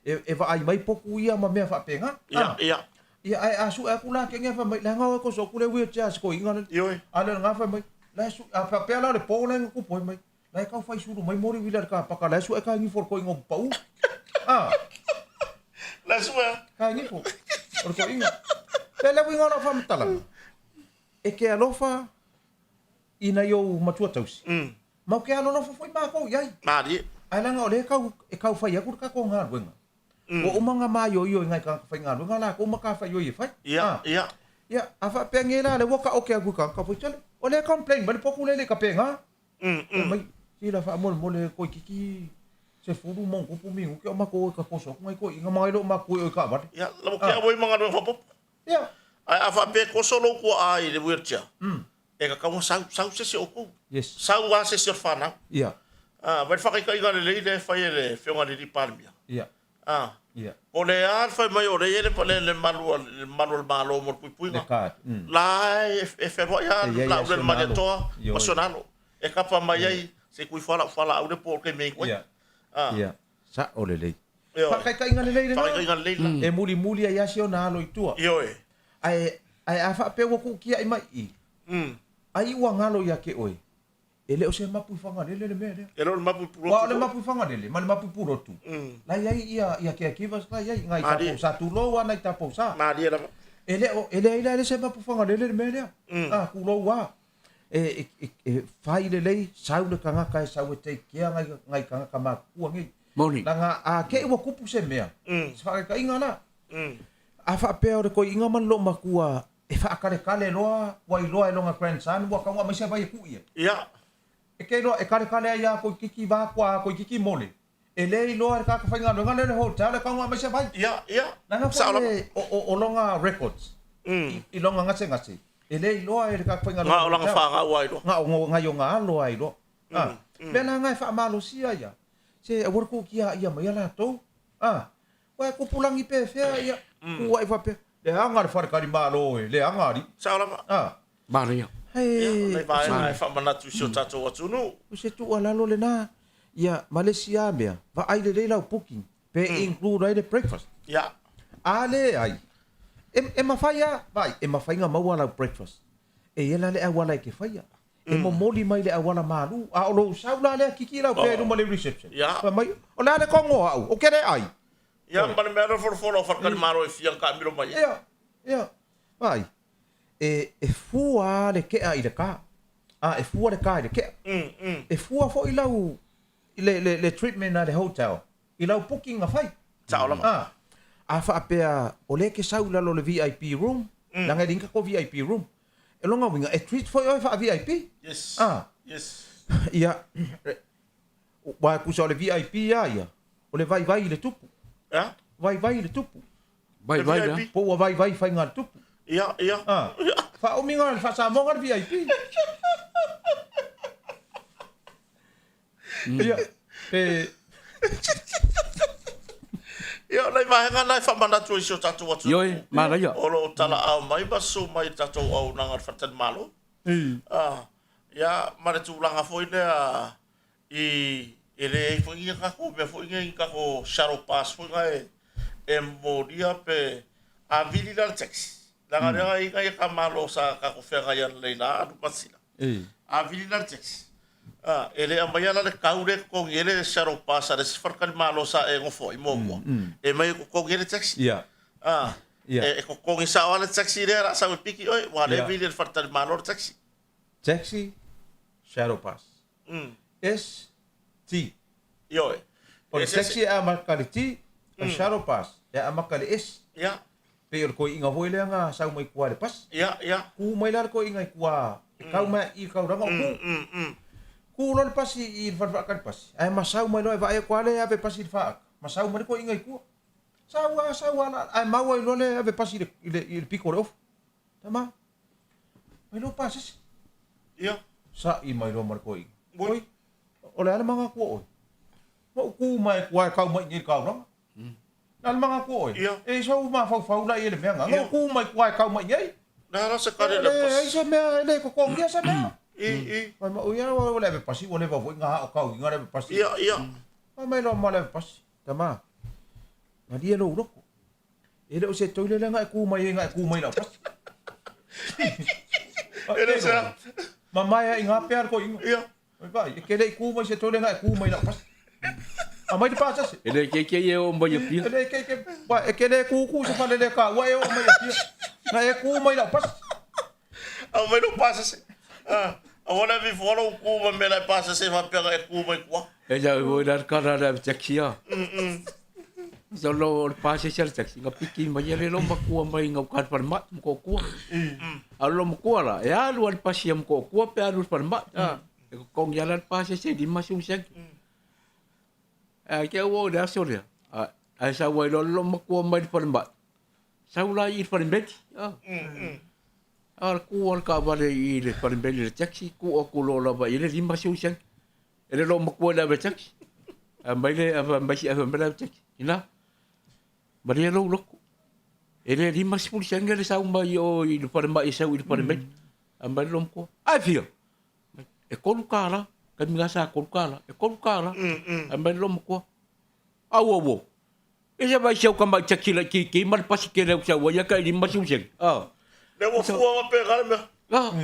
e va ai mai poku ia ma mea fa penga ia ai asu a kula kenge fa mai langa ko so ku le wi tia sko inga ale nga fa mai la su a fa pela le pole ku poi mai Lai kau fai suru mai mori wila ka pakala su e ka ngi for ko ingo pau. Ah, La sua. ka ngi for. Or ko ingo. Pela winga na fa mtala. E ke alofa ina yo matua tausi. Mau ke alo na fa foi ba ko yai. Mari. Ai langa ole kau fai aku ka ko ngar wenga. O umanga ma yo ngai ka fai ngar wenga la ko maka fai yo fai. Iya, iya. Ya, afa pengela le woka oke aku ka foi chale. Ole complain bal poku le ka penga. Mai sila fa mol mole ko kiki se furu mon ko pumi ke ma ko ka koso ngai ko inga mai lo ma ko ka ba. Ya, la mo kia boy mga do fa pop. Ya. Ai afa pe ko solo ko ai le wircha. E ka kamo sau se oku. Yes. Sau wa se fana. Ya. Vai fa ka inga le fa le fionga le palmia. Ya. Ya. Ole al fa mai ore ele pa le malu malo mo pui Le ka. La e fe bo ya la le maneto Yo. nacional. E ka pa mai ai se kui fala au de por que me ko. Ya. Ya. Sa ole le. Yo. Pa ka inga le Fa ka inga le. E muli ya sio na lo itua. Yo e. Ai afa pe wo ku kia ai mai. Ai wa ngalo ya ke oi. Ele o se mapu fanga le me le. E lo mapu pro. Wa le mapu fanga le, mal mapu puro tu. La ia ke vas la ia ngai tapo sa tu lo wa nai tapo sa. Mari la. Ele se mapu fanga le me le. Ku lo wa. Fai le sau le kanga kai sau te kia ngai kanga kama ku ngai. Moni. Langa ke wo kupu se mea. Fa ka inga na. Afa pe o ko inga man lo makua. E fa kale loa wa loa longa grandson wa ka wa mai se vai ku ia. Ya. E ke no e kare ya ko kiki ba kwa ko kiki mole. E le loa ka fa inga longa le hotel ka wa mai se vai. Ya, ya. Langa fa o longa records. I longa ngase. E le loa e ka fa inga Nga olang fa nga wai do. Nga yo nga lo ai do. Bela ngai fa malusia ya. Se e worko kia ia mai la to. Wa ko pulangi pe fe ya. Ku wa fa pe. Le anga fa ka di malo e le anga di. Sa olang. Mari. Hey. Nei vai fa mana tu sio tato wa tunu. O se tu ala lo le na. Ya Malaysia mea. Va ai le la booking. Pe include ai the breakfast. Ya. Ale ai. E ma faia, vai, e ma fainga mau ala breakfast. E ela le awala ke faia. E mo moli mai le awala malu. A lo saula le kiki la pe no male reception. Ya. Mai o la le kongo au. O kere ai. Ya man me for ka maro e fian ka miro mai. Ya. Vai. E fua le ke ai le ka. E fua le ka le ke. E fua fo i lau le treatment na le hotel. I lau booking a fai. Sa olang. A fa apea o le ke saula lo le VIP room. Langa dinka ko VIP room. E longa winga e treat fo fa VIP. Yes. Yes. Ia. Wa ku so le VIP ya. O le vai le tupu. Ya. Vai le tupu. Vai da. Po wa vai fai ngal tupu. Ya. Fa o minga fa sa mo ngal VIP. Ia. Ya nei vai nga fa mana tu sio tato wa tunu. Yo, mari yo. Olo tala au mai basu mai tato au nanga fatan malo. Ya mare tu langa foi ne ele foi nga ko be foi nga ko shadow pass foi nga e modia pe a vilila taxi. Langa nga ka malo sa ka ko fera ya leila adu pasina. A vilila taxi. Ele ambayala le kaure ko ele shadow pass ada sfarkan malo sa e ngo foi mo. E mai ko ele taxi. Ia. E ko isa wala taxi re ra sa piki oi wala vilila fartan malo taxi. Taxi shadow pass. S-T. Yo. O taxi a makali T, a shadow pass. E a makali S. Ya. Pero ko inga foi le nga sa mai kuare pas. Ya. Ku mai lar ko inga kua. Kau mai I kau ranga ku. Ku lo pas I fa kan pas. Ai masau mai lo vai kuale ave pas I fa. Masau mai ko inga ku. Sawa na ai mau lo le ave pas I pico off. Tama. Mai lo pas. Ya. Sa I mai lo mar ko I. Oi. Ole ala mga ku oi. Mo ku mai kuai kau mai ni kau ranga. Al mga ku oi. E so ma fa la ele menga. Ngo ku mai kuai kau mai ni. Na sa kare la pas. Ai sa me le ko ko dia sa me. Mai ma uya wala be pasi wala ba nga o kau nga be pasi. Ya. Mai lo mala pasi. Tama. Ma dia lo roko. Ele o se toile nga ku mai la pasi. Ele sa Mamaya inga per ko inga. Ya. Vai, e kele ku mai se tole ngai ku mai la pas. A mai pa sa. Ele ke o mai pia. Ele ke ba e kele ku se fale le ka wa e o mai pia. Na e ku mai la pas. A mai no pasa se. A wana vi fora o ku me la pasa se va pega e ku mai kwa. E ja vou dar cara da taxia. Solo pase ser taxi nga piki mai ele lo makua mai nga kar par mat ko ku. Alo makua la. E alu al pasiam ko ku pe alu par mat. Kong jalan pase se di masung sek. Ke wo da so dia. Ai sa wo lo makua mai par mat. Sa ula ir par bet. Al ku al ka vale ir par bet le taxi ku o ku lo la ba ile di masung sek. Ele lo makua da taxi. Mai le mai si mai taxi. Ina. Maria lo loko. Ele di mas pul sanga le sa umba yo i par mai sa i par bet. Amba lo ko. Ai fio. E kolu kala, kami ngasa kolu kala, e kolu kala, ambil lom ko. Awo. E já vai ser o camba chakila ki mal pasi que le sa waya ka di masum seng. Le wo fuwa ma pega me.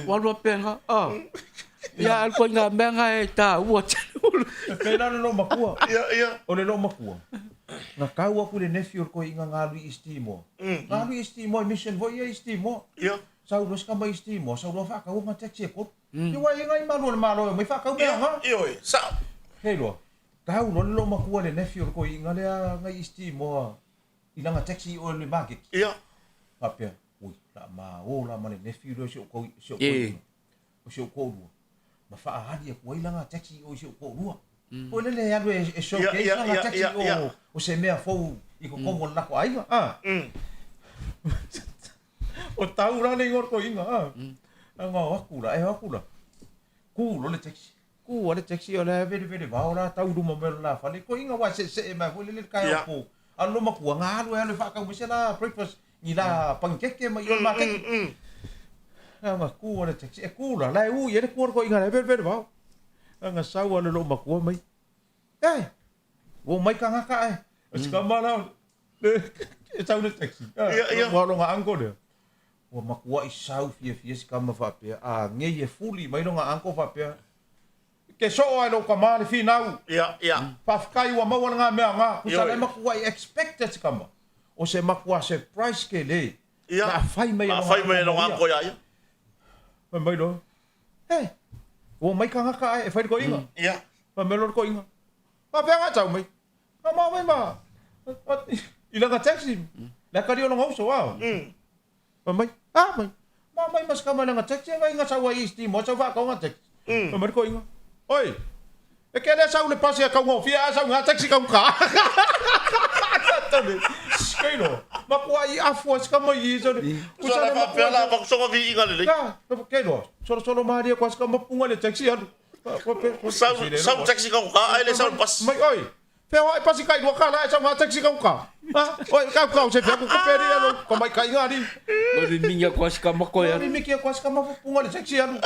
Walu penga. Ya al ko nga menga e ta wo. Pena no makua. Ia. O le lo makua. Na kau aku le nephew ko inga ngalu istimo. Ngalu istimo mission vo ia istimo. Ia. Sau dos kamba istimo, sau do fa ka uma taxi ko. Ki wa inga malo mai fa ka me ha. Io, sa. Helo. Kau lo makua le nephew ko inga le ngai istimo. Ina nga taxi o le market. Ia. Papia. Ui, la ma le nephew do sio ko. O sio ko. Ma fa hadi ko ila nga taxi o sio ko lua. O le alu e showcase nga taxi o se mea fou i ko kongo la ko ai. O tau ra le ngor ko inga. Nga wakula. Ku lo le taxi. Ku le taxi o le vede va ora tau du mo la fa le ko inga wa se ma fo le kai ko. Allo ma ku nga alu fa ka mo se la breakfast ni la pancake ma yo ma ke. Nga ku le taxi e ku la u ye ko ko inga le vede va. Nga sa wa lo ma ku mai. Wo mai ka nga ka Sekamana. E tau le taxi. Wa lo nga ango le. Wa makua i sau fia si kama whapea. Nge ye fuli, mai no ngā anko whapea. Ke so ai lo ka male fi nau. Ia. Pafkai wa maua ngā mea ngā. Kusale makua i expected si kama. O se makua surprise ke le. Ia. Na whai mai no ngā ko ia. Mai lo. O mai ka ngaka ai. E whai ko inga. Ia. Mai lo ko inga. Pafea ngā tau mai. Ma mai ma. Ila ngā taxi. La kari o ngā uso wao. Mai. Mai mas kama nga taxi vai nga sa wa isti mo sa fa ko nga taxi. Mai ko inga. Oi. E ke le sa le pase ka ngo fia sa nga taxi ka ka. Tane. Skeno. Ma ko ai afo ska mo i so. Ku sa ma pela ba so vi inga le. Ke no. Solo maria ko ska mo punga le taxi anu. Sa taxi ka ai le sa pas. Mai oi. Feo ai pasi kai dua kala sa nga taxi ka ka. Oi ka se fia ku peri anu. Ko mai kai nga di. Ori minha quase kama ko ya. Ori minha quase kama punga le taxi anu.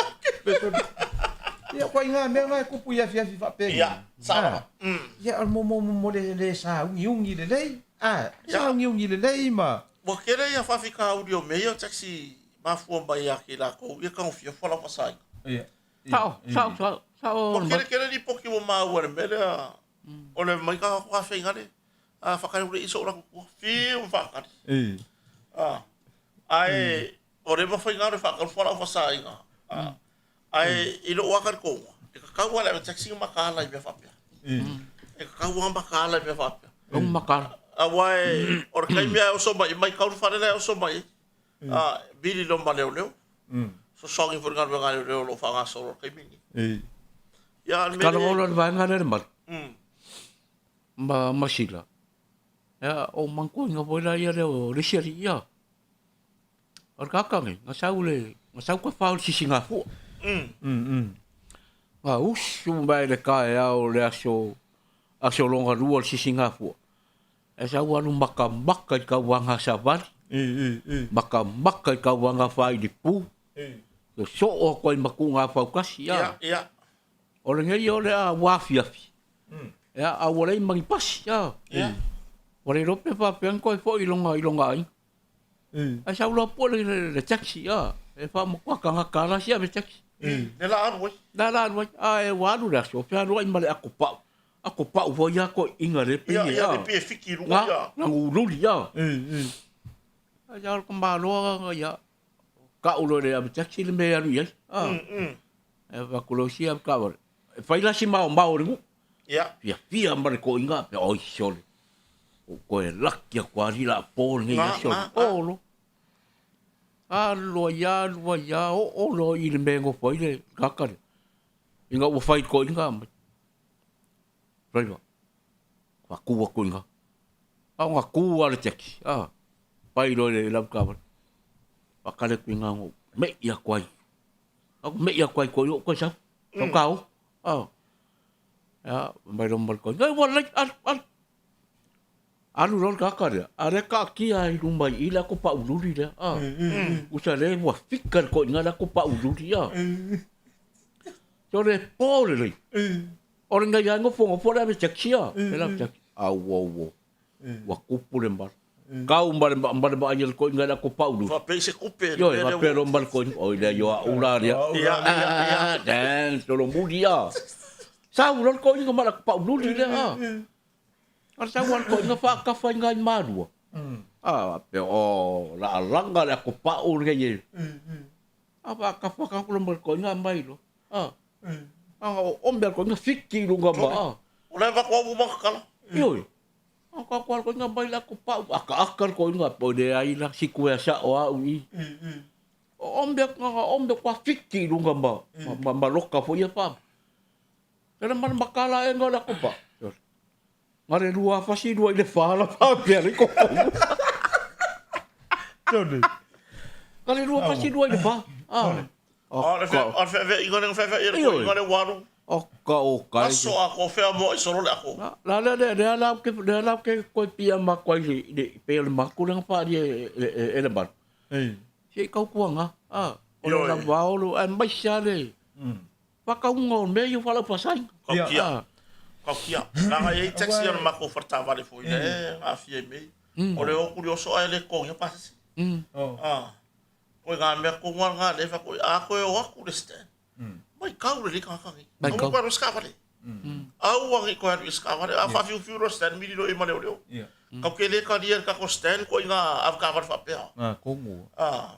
Ia ko inga me nga ku pu ia fia fa pe. Ia. Sa. Ia mo le sa ungi le lei. Sa ungi le lei ma. Wa kere ia fa fika audio me ia taxi ma fu ba ia ki la ko ia ka fia fa la pasai. Ia. Sao. Wa kere ni poki mo ma wa me le. Ole mai ka fa fe ngale. Fa ka uri iso la ko fi fa ka. Ai ore ba fa ngale fa ka fa la pasai nga. Ai ilo wakar ko. E ka wala le taxi ma ka la be fa pia. E ka wa ma ka la be fa pia. Makar. Awai or kai mea o so mai ka fa le o so mai. Bili lo ma leo. So songi for ngar ngar leo lo fa nga so kai mi. Ya me. Kalau lo va ngar mal. Masila. Ya o mangko nga bola ya le risiari ya. Or kakang nga sau ka faul si Singapore. Sumbai le kai au le aso longa rua si Singapore. E sa wanu maka ka wanga sabar. Maka ka wanga fai di pu. So o ko makunga faukas ya. Ya. Ora ngeri ore a wafiafi. Ya a ora i magipas ya. Ora rope pa pen ko fo ilonga ai. A sa lo po le taxi ya. E fa mo ka kala sia be taxi. Ne la anu wai. Nala wai ai wanu da so fa no imale ako pa vo ya ko inga le pe Ia ya le pe fiki runga ia. na ngulu ya ya ko ma lo ya ka ulo le ab taxi le me alu ya e va ko lo sia ka va fai la si ma ringu Ia. fia ma ko inga pe oi sole ko e lakya ko ri la po ni ya so lo lo ya o lo i le mengo foi le kakare inga o fai ko inga Raiva. Wa ku ko inga. Nga ku ale teki. Pai lo le lam ka. Wa kale ku inga ngo me ia kwai. Aku me ia kwai ko yo ko sa. Ko kau. Ya, mai lo mal ko. Ngai wa like al. Alu ron ka ka dia. Are ka ki ai rumbai ila ko pa uluri dia. Usale wa fikar ko inga la ko pa uluri ya. Jore pole le. Orang gaya ngofong opora be chaksia. Ela chak. Wo. Wa kupule mbar. Kau mbar ayel ko ngala ko Paulo. Va pe se coupe. Yo, va pero mbar ko. Oi le yo ula dia. Ia. Dan tolo mudia. Sa ulon ko ngo mala ko Paulo dia. Ar sa wan ko nga fa ka fa ngai maru. Pe la langa la ko Paulo gaya. Apa ka fa ka ko mbar ko nga mai lo. Omber ko nga fiki lunga ba. Ora va ko mo kala. Yo. Ako ko nga baila ko pa akar ko nga pode ai la sikuesa o ui. Omber ko fiki lunga ba. Maloka fo ya pa. Pero man makala e nga la ko pa. Mare rua fa si dua ile fala pa pere ko. Tone. Kale rua fa si dua ile pa. Igone igone waru. Oka. Aso ako fe mo isoro le ako. La de ke ko pia ma ko de pe le ma ku lang pa de ele bar. Si kau kuanga. O la vaolo an mai sale. Pa ka ngon me yo fala pasai. Kau kia. Nanga ye taxi on ma ko farta vale foi ne afie me. O le o curioso ele ko ya pas. Ko nga me ko nga le fa ko a ko o ku de stand. Mai kau le ka ka. Mai kau ko ska vale. Au wangi ko ar ska vale. A fa fiu stand mi do e mane o. Kau ke le ka dia ka ko stand ko nga av ka va pe. Ko ngu.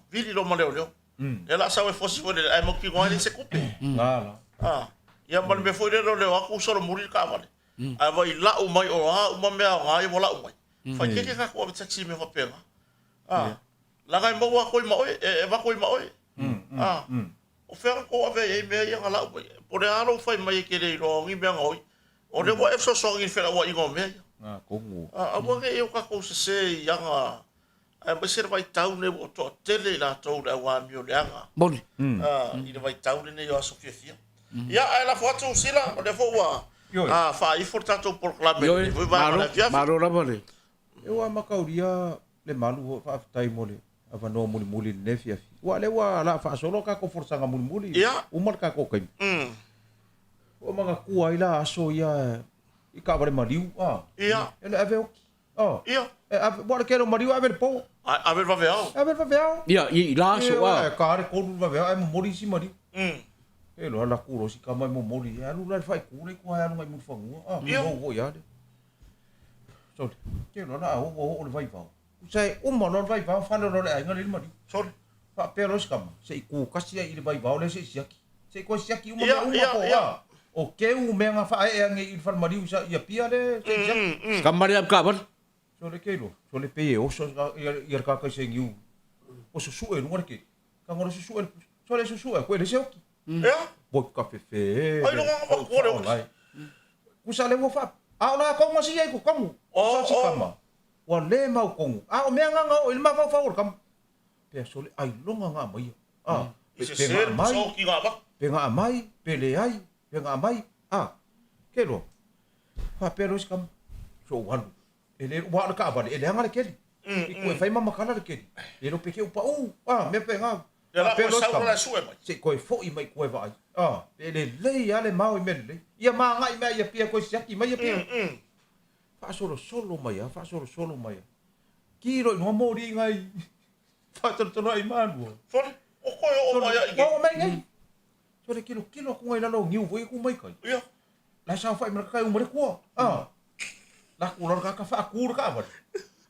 Vili lo mane o. Ela sa we fosi fo de ai mo ki ngoi se coupe. Ngala. Ia man me foi le aku solo muri ka vale. Ai vai la o mai o uma me ai vola o mai. Fa ke ka ko taxi me fa pega. La ga mo wa ko ma oi e va ko ma oi. O fer ko ave e me ia la o. Por aro fai mai ke le ro ngi me ngoi. O le wa e so so ngi fer wa ingo me. Ko ngu. A wa ke eu ka ko se ia nga. Ai ba ser vai tau ne o to tele la to da wa mi o le anga. Boni. I vai tau ne yo so fia. Ya ai la foto sila o le fo wa. Fa i fortato por clame. Yo, maro la vale. Eu ama kauria le malu fa tai mole. Ava no muli ne fia. Wa le wa la fa solo ka ko forsa nga muli. Ia. Umar ka ko kai. O manga ku ai la aso ia. I ka vale mariu. Ia. Ele ave o. Ia. Ave bora quero mariu ave po. A ver va veao. Ave va veao. Ia, i la so wa. Ka re ko va veao ai mori si mariu. E lo la kuro si ka mai mo mori. Alu la fai ku le ko ai alu mai mu fangu. Mo ya de. So, ke lo na o le vai va. Sai uma lo vai va fa lo le ai ngali mariu. Sorry. Fa pero skam. Sei ku kasi ai le vai va le sei siaki. Sei ko siaki uma ko ya. O ke u me nga fa ai ngi il fa mariu sa ia pia le sei siaki. Kamari am kabar. So le ke lo. So le pe o so ia ka ka sei ngiu. O so su e no ke. Ka ngoro su e. So le su e ko le sei. Ja? Bot ka fe. Ai não vou agora. Kusa le mo fa. Na ko ma si ai ko kamu. Sa si kama. Wa le mau ko. O me nga o il ma fa fa kam. Pe so le ai longa nga mai. Ise ser so ki nga ba. Pe nga mai, pe le ai, pe nga mai. Ke lo. Fa pero is kam. So wan. Ele wa ka ba ele nga le ke. Ko fa ma makala le ke. Ele pe ke upa me pe nga. Ja, pero sa sue mai. Se ko fo i mai ko vai. Ele le ale mau i mele. Ia ma ngai mai ia pia ko siaki mai ia pia. Fa solo mai, fa solo mai. Kiro no mori ngai. Fa tolo ai manu. Fon, o ko o mai. O mai ngai. Tole kilo ku ngai lalo ngiu voi ku mai kai. Ia. La sa fa me kai umre ku. La ku lor ka fa ku ka ba.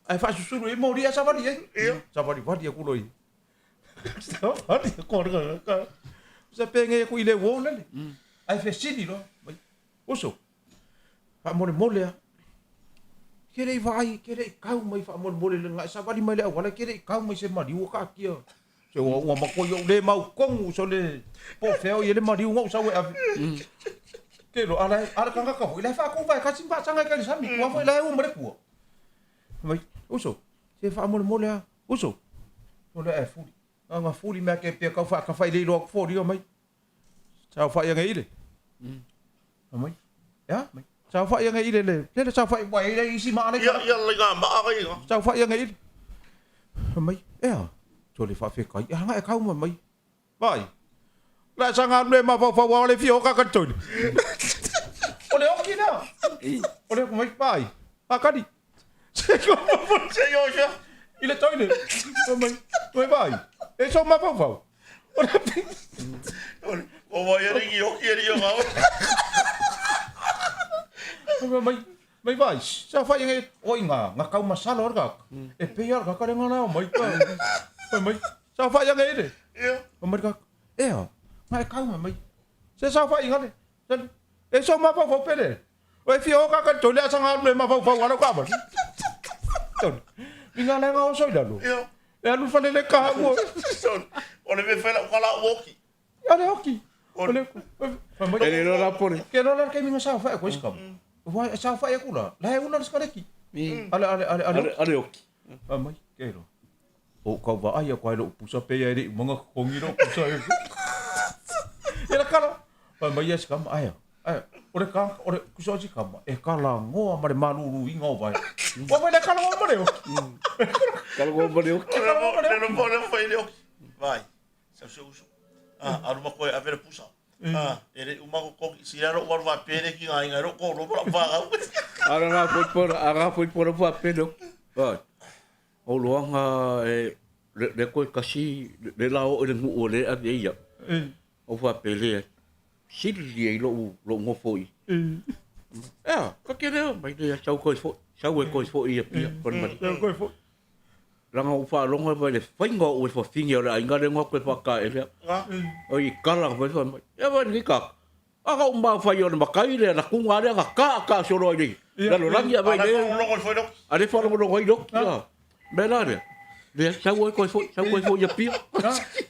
Ai fa susuru e mo dia sa va dia. Ia. Sa va dia ku loi. Sa va dia ku ka. Sa penge ku ile wo le. Ai fe sini lo. Oso. Fa mo le. Kere vai, kere kau mai fa mo le ngai sa va di mai le wala kere kau mai se ma di wo ka kia. Se wa ma ko yo le mau kong so le po feo ye le ma di wo sa we a. Ke lo ala kanga ka ile fa ku vai ka sim fa sanga ka sa mi ku fa ile wo mo le ku. Mai uso. Se fa mo le uso. No le e fuli. Nga fuli me ke pe ka fa ile lo fo di mai. Sa fa ye ngai ile. Mai. Ya, mai. Sa fa ye ngai ile le. Le sa fa wai le isi ma le. Ia le nga ma ka ia. Sa fa ye ngai ile. Mai. Ya. Cho le fa fe kai. Ya ngai ka mo mai. Vai. La sa nga le ma fa wa le fio ka ka toi. Ole o ki na. Ole mai vai. Pa ka di. Se yo ya. Ile toi le. Mai. Mai vai. E so ma fa fa. Ole. O vai ri yo nga. Mai vai. Sa fa yang oi nga kau masalo orga. E pe ya ka ka nga na mai ka. Mai. Sa fa yang ide. Ia. Mai ka. Mai kau mai. Se sa fa yang ide. Dan e so ma fa fa pele. Oi fio ka ka tole sa nga le ma fa fa wa ka ba. Ton. Vinga le nga o so da lo. Ia. E alu fa le ka wo. Son. Ole me fela kala woki. Ale oki. Ole. Ele no la pone. Ke no la ke mi sa fa ko iskam. Vai sa fa ya kula. La una ska ki. Ale oki. Mai ke ro. O kau va ai ko lo pusa pe ya ri mga kongi ro pusa. Ela kala. Mai ya skam ai. Ore kuso si kam. E kala ngo mare malulu ingo vai. O vai kala ngo mare. Kalau go bale oki. Não pode fazer o vai. Se uso. Aru ma ko a ver pusa. Ele uma ko si ero war va pere ki ngai ro ko ro va. Ara foi por va pelo. Vai. O luanga le ko kasi le lao le mu ole a ia. O va pele. Sili lo ngo foi. Ka kere mai le chau ko fo. Chau ko fo ia pia por mai. Ko fo. Ranga ufa longa vai le fainga o fo finga la inga le ngo ko pa ka ele. Oi kala vai fo. Ya vai ni ka. Aka umba fa yo na kai le na kunga le ka so ro ni. La lo rangi vai le. Ale fa lo vai do. Ya. Bela le. Le chau ko fo ia pia.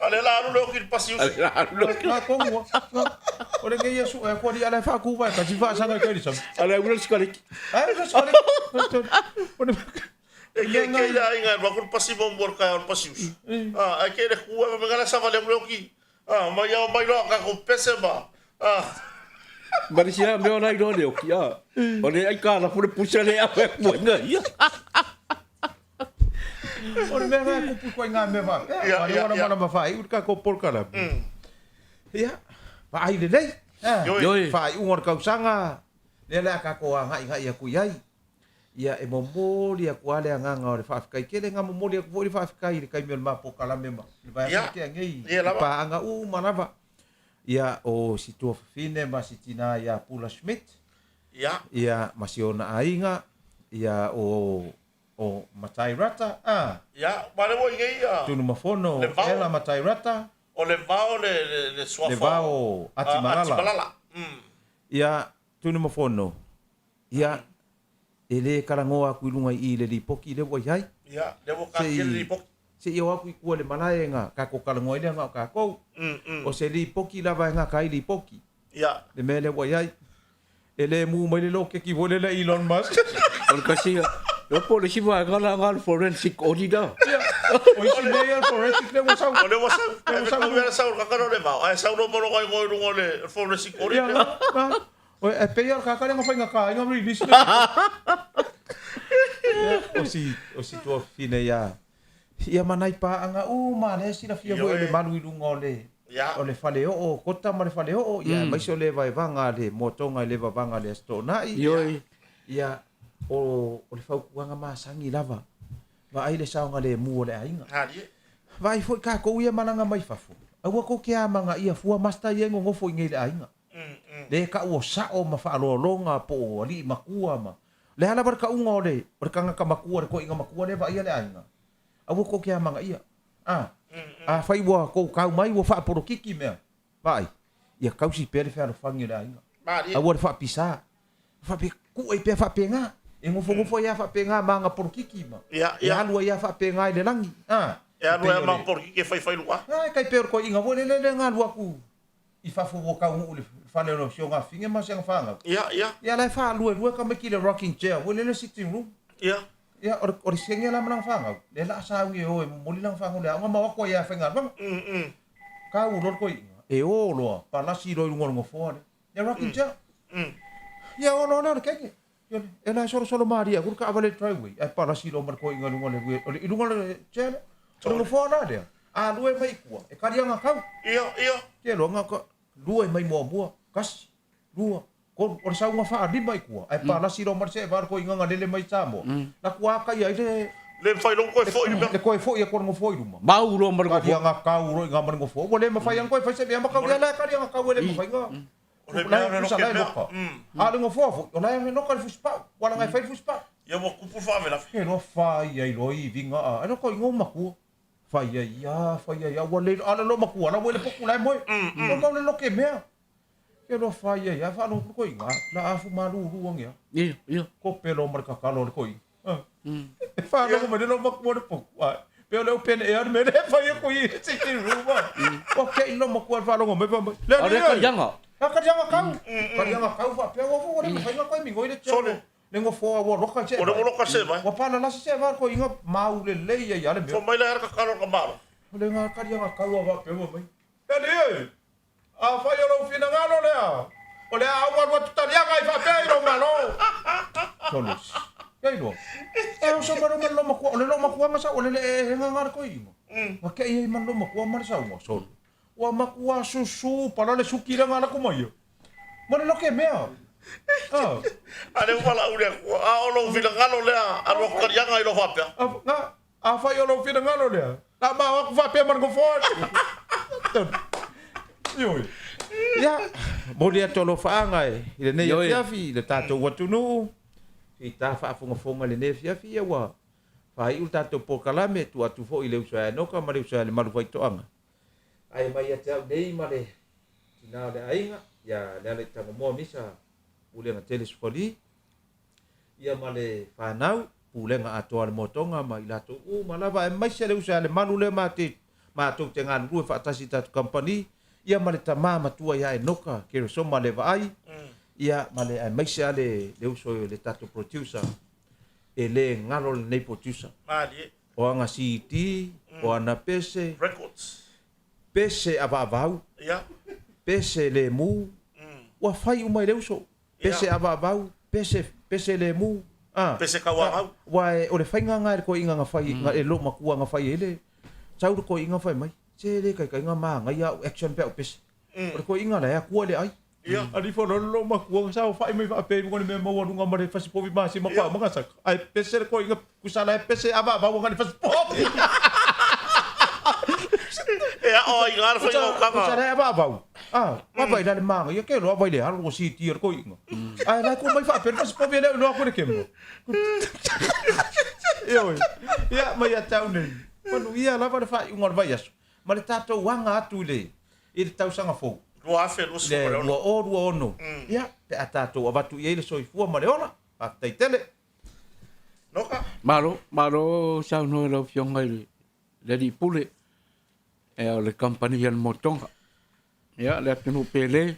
Ale la lo ki pasiu. Na kongo. Ore ke yesu e ko di ala fa ku vai ka si fa sa ngai ka di sam. Ale ulo skali. Ai lo skali. Ore E que ia inga ba kur pasi bom bor ka pasiu. Ai que le ku me gala sa vale lo ki. Mai ya mai lo ka ko pese ba. Marisia me ona iro le oki a. Ole ai ka la pure puxa le a pe poinga ia. Ore me va ku ko nga me va. Ari ona mana ma fai u ka ko por kala. Ia. Va ai le dei. Fai u ngor ka sanga. Le la ka ko nga ia ku yai. Ia e momoli a kuale anga nga ore fafikai kele nga momoli a kuale fafikai le kai mel mapo kala mema le vai ke ngai pa anga u manava ia o situa fine ma sitina ia Pula Schmidt ia masiona ainga ia o Matai Rata ia mare mo ngai tunu mafono ela Matai Rata o le vao le swafa le vao Atimalala ia tunu mafono ia ele karangoa ku lunga I le lipoki le wai hai. Ia, le wo ka le lipoki. Se yo aku ku le malai nga ka ko karangoa le nga ka ko. O se lipoki la vai nga kai lipoki. Ia. Le mele wai hai. Ele mu mai le loke ki vole le Elon Musk. On kasi yo po le siwa ngala ngal forensic audita. Ia. O si le forensic le wo sa. O le wo sa. O sa mo sa ka no le va. Ai sa no mo ko ko le forensic audita. Oi, e pe ka ka nga fa nga ka nga release. O si to fine ya. Ia manai pa anga ma le si la fia bo le malu lungo le. O le fale o kota ma le fale o ia mai so le vai vanga le motonga le vanga le sto na ia o le fau kuanga ma sangi lava. Va ai le saunga le mu le ainga. Vai foi ka ko ia mananga mai fafu. Aua ko kia manga ia fua masta ia ngofo ingai le ainga. Le ka ua sao ma whaalolonga po ali makua ma. Le hala barka unga o le, barka ngaka makua, ko inga makua le va ia le ainga. Aua ko kia manga ia. Whai ua ko kau mai ua whaaporo kiki mea. Vai, ia kau si pere whaaro whangi le ainga. Aua le whaapisa. Whaape ku ei pia whaapenga. E ngofo ia whaapenga ma nga poro kiki ma. E halua ia whaapenga i le langi. E anu e ma por ki fai lua. Kai pere ko inga wole le ngā lua ku. I whaafu kau ngu le whane no sio ngā whinge ma sianga whanga. Ia lai wha lua ka meki le rocking chair. Wole le sitting room. Ia ori sianga la manang whanga. Le la asau i oe moli lang whanga le a. Nga mawako ia whengar bang. Kau lor ko inga. E o loa. Palasi roi lungo ngofo le. Le rocking chair. Ia o no kenge. E la solo maria. Kuru ka avale driveway. Ai palasi roi ko inga lungo le. I lungo le chair. Ora ngofo na le. A lue mai kua. E karianga kau. Ia. Ke longa ka lue mai mua kasi lua ko ora sa unha fa di mai kua ai pa la siro marse var ko inga lele mai tamo na kua ka ia le fai long ko foi le ko foi ko ngo foi ruma Mau lo mar ko ia nga ka uro inga mar ngo foi le ma fai ang ko fai se be ma ka ia la ka ia ka le ma fai nga le sa la lo a le ngo fo ona e no ka fuspa wala ngai fai fuspa ia mo ku pu fa vela ke no fai ai lo i vinga a no ko ngo ma ku fai ia wale ala lo ma ku ala wele poku lai moi ko le lo ke mea ke no fai ia fa no ko inga la afu malu ruang ya Iya. ko pelo marka kalo ko i fa no mo no ma ku po pe le pen e me le fai ko i se ti ruwa o ke no ma ku fa no me le Ora ka janga. ka janga kau fa pe wo le fai ko mi ngoi le chole le ngo fo wo roka che Ora se mai. wa pa na la se va ko inga mau le ia le me Fo mai la ka kalo ka malo. le nga ka dia nga kau wa pe wo mai ele a fa yo lo fina ngalo le o le a wa tutaria ga fa pe lo malo solos kai lo e o so maro lo ma ko le lo ma ko ma sa o le nga ngar ko i mo wa ke i man lo ma ko ma sa mo sol wa ma ko susu para le sukira ngala ko mai mo le lo ke mea Ale wala ure ko a o lo fina ngalo le a ro ka ia ngai lo fa pe. a fa yo lo fina ngalo le la ma wa fa pe man go fort Yoi. Ya, boleh tolo faanga e. Ile nei ya fi, le tato watu no. Fi ta fa fonga le nei ya fi ya wa. Fa i tato po kalame tu atu fo ile usai no ka mari usai le malu vai toanga. Ai mai ya tau nei mare. Tina le ainga ya le tango mo misa. Ule nga tele skoli. Ya male fa nau pulenga ato al motonga mai lato u malava mai se le usai le malu le mate. Ma tu tengan ru fa tasi tatu company. Ia male tama matua ia e noka ke so male vai ia male ai mai se ale le uso le tato producer e le ngalo le nei producer Mali. o anga CD o ana pese Records. pese avavau Ia. pese le mu wa fai uma le uso pese avavau pese le mu Pese ka wa. wa o le fai nga ko inga nga fai nga e lo makua nga fai ele tau ko inga fai mai Cele kai nga ma nga ya action pe opis. Ko inga la ya ku le ai. Ia. Ali fo lo ma ku sa fa mai fa pe mo me mo nga ma fa po vi ma si ma pa ma sa. Ai pese ko inga ku sa la pese aba ba nga fa po. O inga fa yo ka Ku sa la aba ba. Ma vai la ma nga ke lo vai le har ko si ti ko inga. Ai la ku mai fa pe fa po vi le lo ko le kemo. Yo. Ya ma ya tau nei. Panu ia la va fa inga vai aso. Ma le tato wanga atu le i le tau sanga fou. Rua fe lu su Le rua ono. Ia, pe a tato avatu i ele soifua ma le ona. A teitele. Noka. Maro sa no lo fionga le di pule. E le company yan motonga. Ya le tunu pele.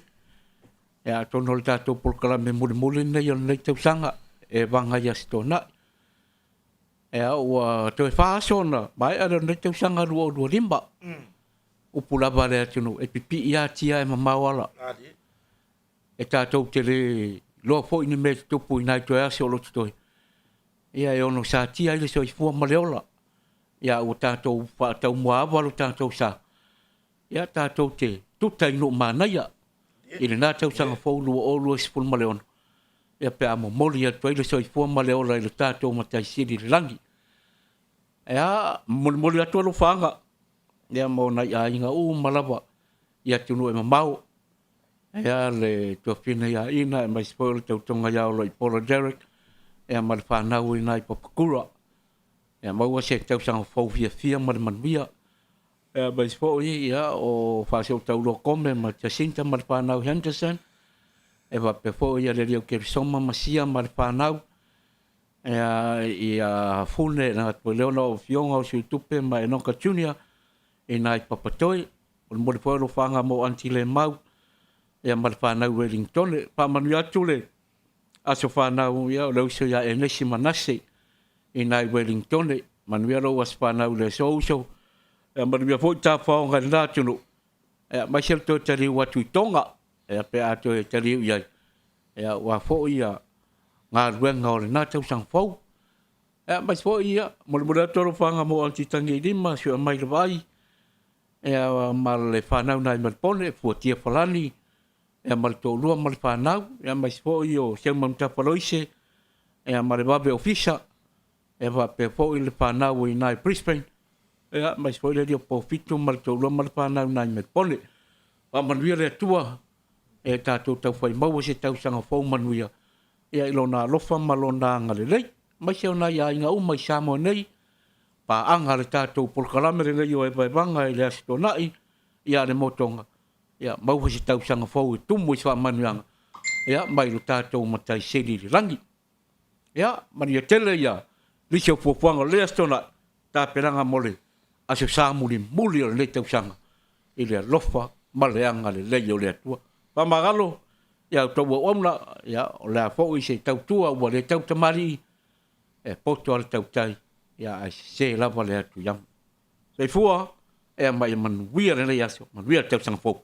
Ya tono le tato por kala me muli ne yon le tau sanga e vanga ya stona. E wa te fa sona, mai ada le tau sanga rua limba. Upula vale tunu e pipi ia tia e mamawala. Adi. E tatou te le loa fo ini me tupu i nai toi ase o lo tutoi. Ia e ono sa tia ile so i fua maleola. Ia o tatou whaatau mua awa lo tatou sa. Ia tatou te tuta ino manaya. Ile nā tau sanga fo lua o lua sifun maleona. Ia pe amo moli atu ile so i fua maleola ile tatou matai siri le langi. Ia moli atu alo whaanga. ia mo na ia inga malawa ia tunu e mamau ia le tuafina ia ina e mai spoil tautonga ia o lo i Polo Derek ia ma le whanau ina i Papakura ia maua se tausanga fau fia ma le manuia ia mai spoil ia o whaseo taulo kome ma Jacinta ma le whanau Henderson e wa pe fo ia le rio kerisoma masia ma le whanau ia fune na po leona o fionga o tupe ma e noka junior e nai papatoi o mo le polo fanga mo antile mau ia ma le whanau Wellington pa manu atu le aso whanau ia o le uso ia e nesi manase e nai Wellington manu ia lo was whanau le so ia manu ia fo ta whaonga le natunu ia mai sel to tari watu i tonga ia pe ato e tari ia wa fo ia ngā ruenga o le nā tau sang fau. E mai fo ia, mo le mura toro whanga mo anti tangi lima, sua mai le vai. E ma le whanau nai marpone, fua tia whalani. E ma le tō lua ma le whanau. E mai fo ia o siang mamta paloise. E ma le wabe ofisa. E wa pe fo i le whanau i nai Brisbane. E mai fo i le rio po fitu ma le tō lua ma le whanau nai marpone. Wa manuia le atua. E tātou tau whai maua se tau sanga fau manuia. Ia ilona lofa malona ngale lei mai se ona ia inga mai samo nei pa anga le tatou polkalame le yo e vai vanga i le astonai ia le motonga ia mau se tau sanga fou tumu sa manuanga ia mai lo tatou matai seli rangi ia mani tele ia li se fofuanga le astona ta peranga mole aso samuli muli le tau sanga i le lofa maleanga le yo le tua pa magalo ia tau ona ia la fo i se tau tua o le tau tamari e poto al tau tai ia ai se la vale atu yam se fua e mai man wia le yaso man wia tau sang fo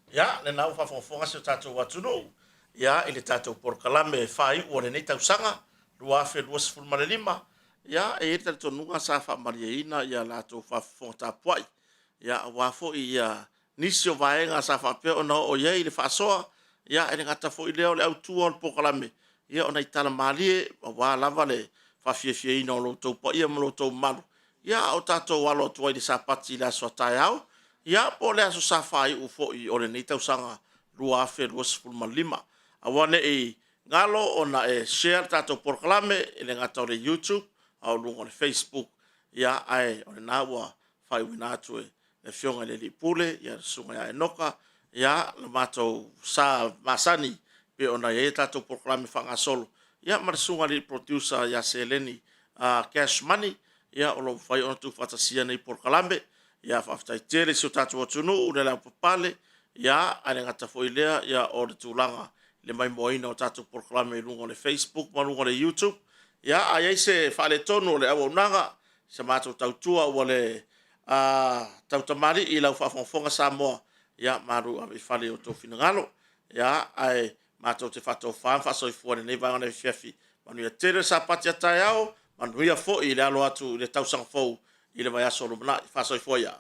ia le nau fa fonga se tatu watu no ia ile tatu por kalame fai o le tau sanga lua fe lua ful malima ia e tatu nunga sa fa mariina ia la to fa fonta poi ia wa fo ia nisio vaenga sa fa pe ona o ye ile fa soa ia e ngata fo i leo le autua o pokalame ia ona i tala malie wa lava le fa fie ina o lo tau pa ia mo lo tau malu ia o tatou walo tua i le sapati la so tai au ia po le aso sa fai u fo i o le nei tau sanga lua fe lua sefulu ma lima awane e ngalo ona e share tatou pokalame i le ngata o le YouTube au lunga o le Facebook ia ai o le naua fai wina atu e le fionga le lipule ia sunga ia e noka ia le matou sa masani pe ona e tatou proklame fanga solo ia marsunga li producer ia Seleni cash money ia o lo fai ona tu fatasia nei proklame ia faftai tele so tatou tunu le la papale ia ale ngata foilea ia o le tulanga le mai moina o tatou proklame lungo le Facebook ma lungo le YouTube ia ai se fale tonu le awonanga se matou tautua o le tautamari i lau fafonga Samoa ia maru a fale o to finangalo ia ai matou te fato fa so i fuane nei vanga nei fefi manu ia tere sa patia tai ao manu ia fo i le alo atu le tau sang fo i le vai aso lo na fa so i fo ia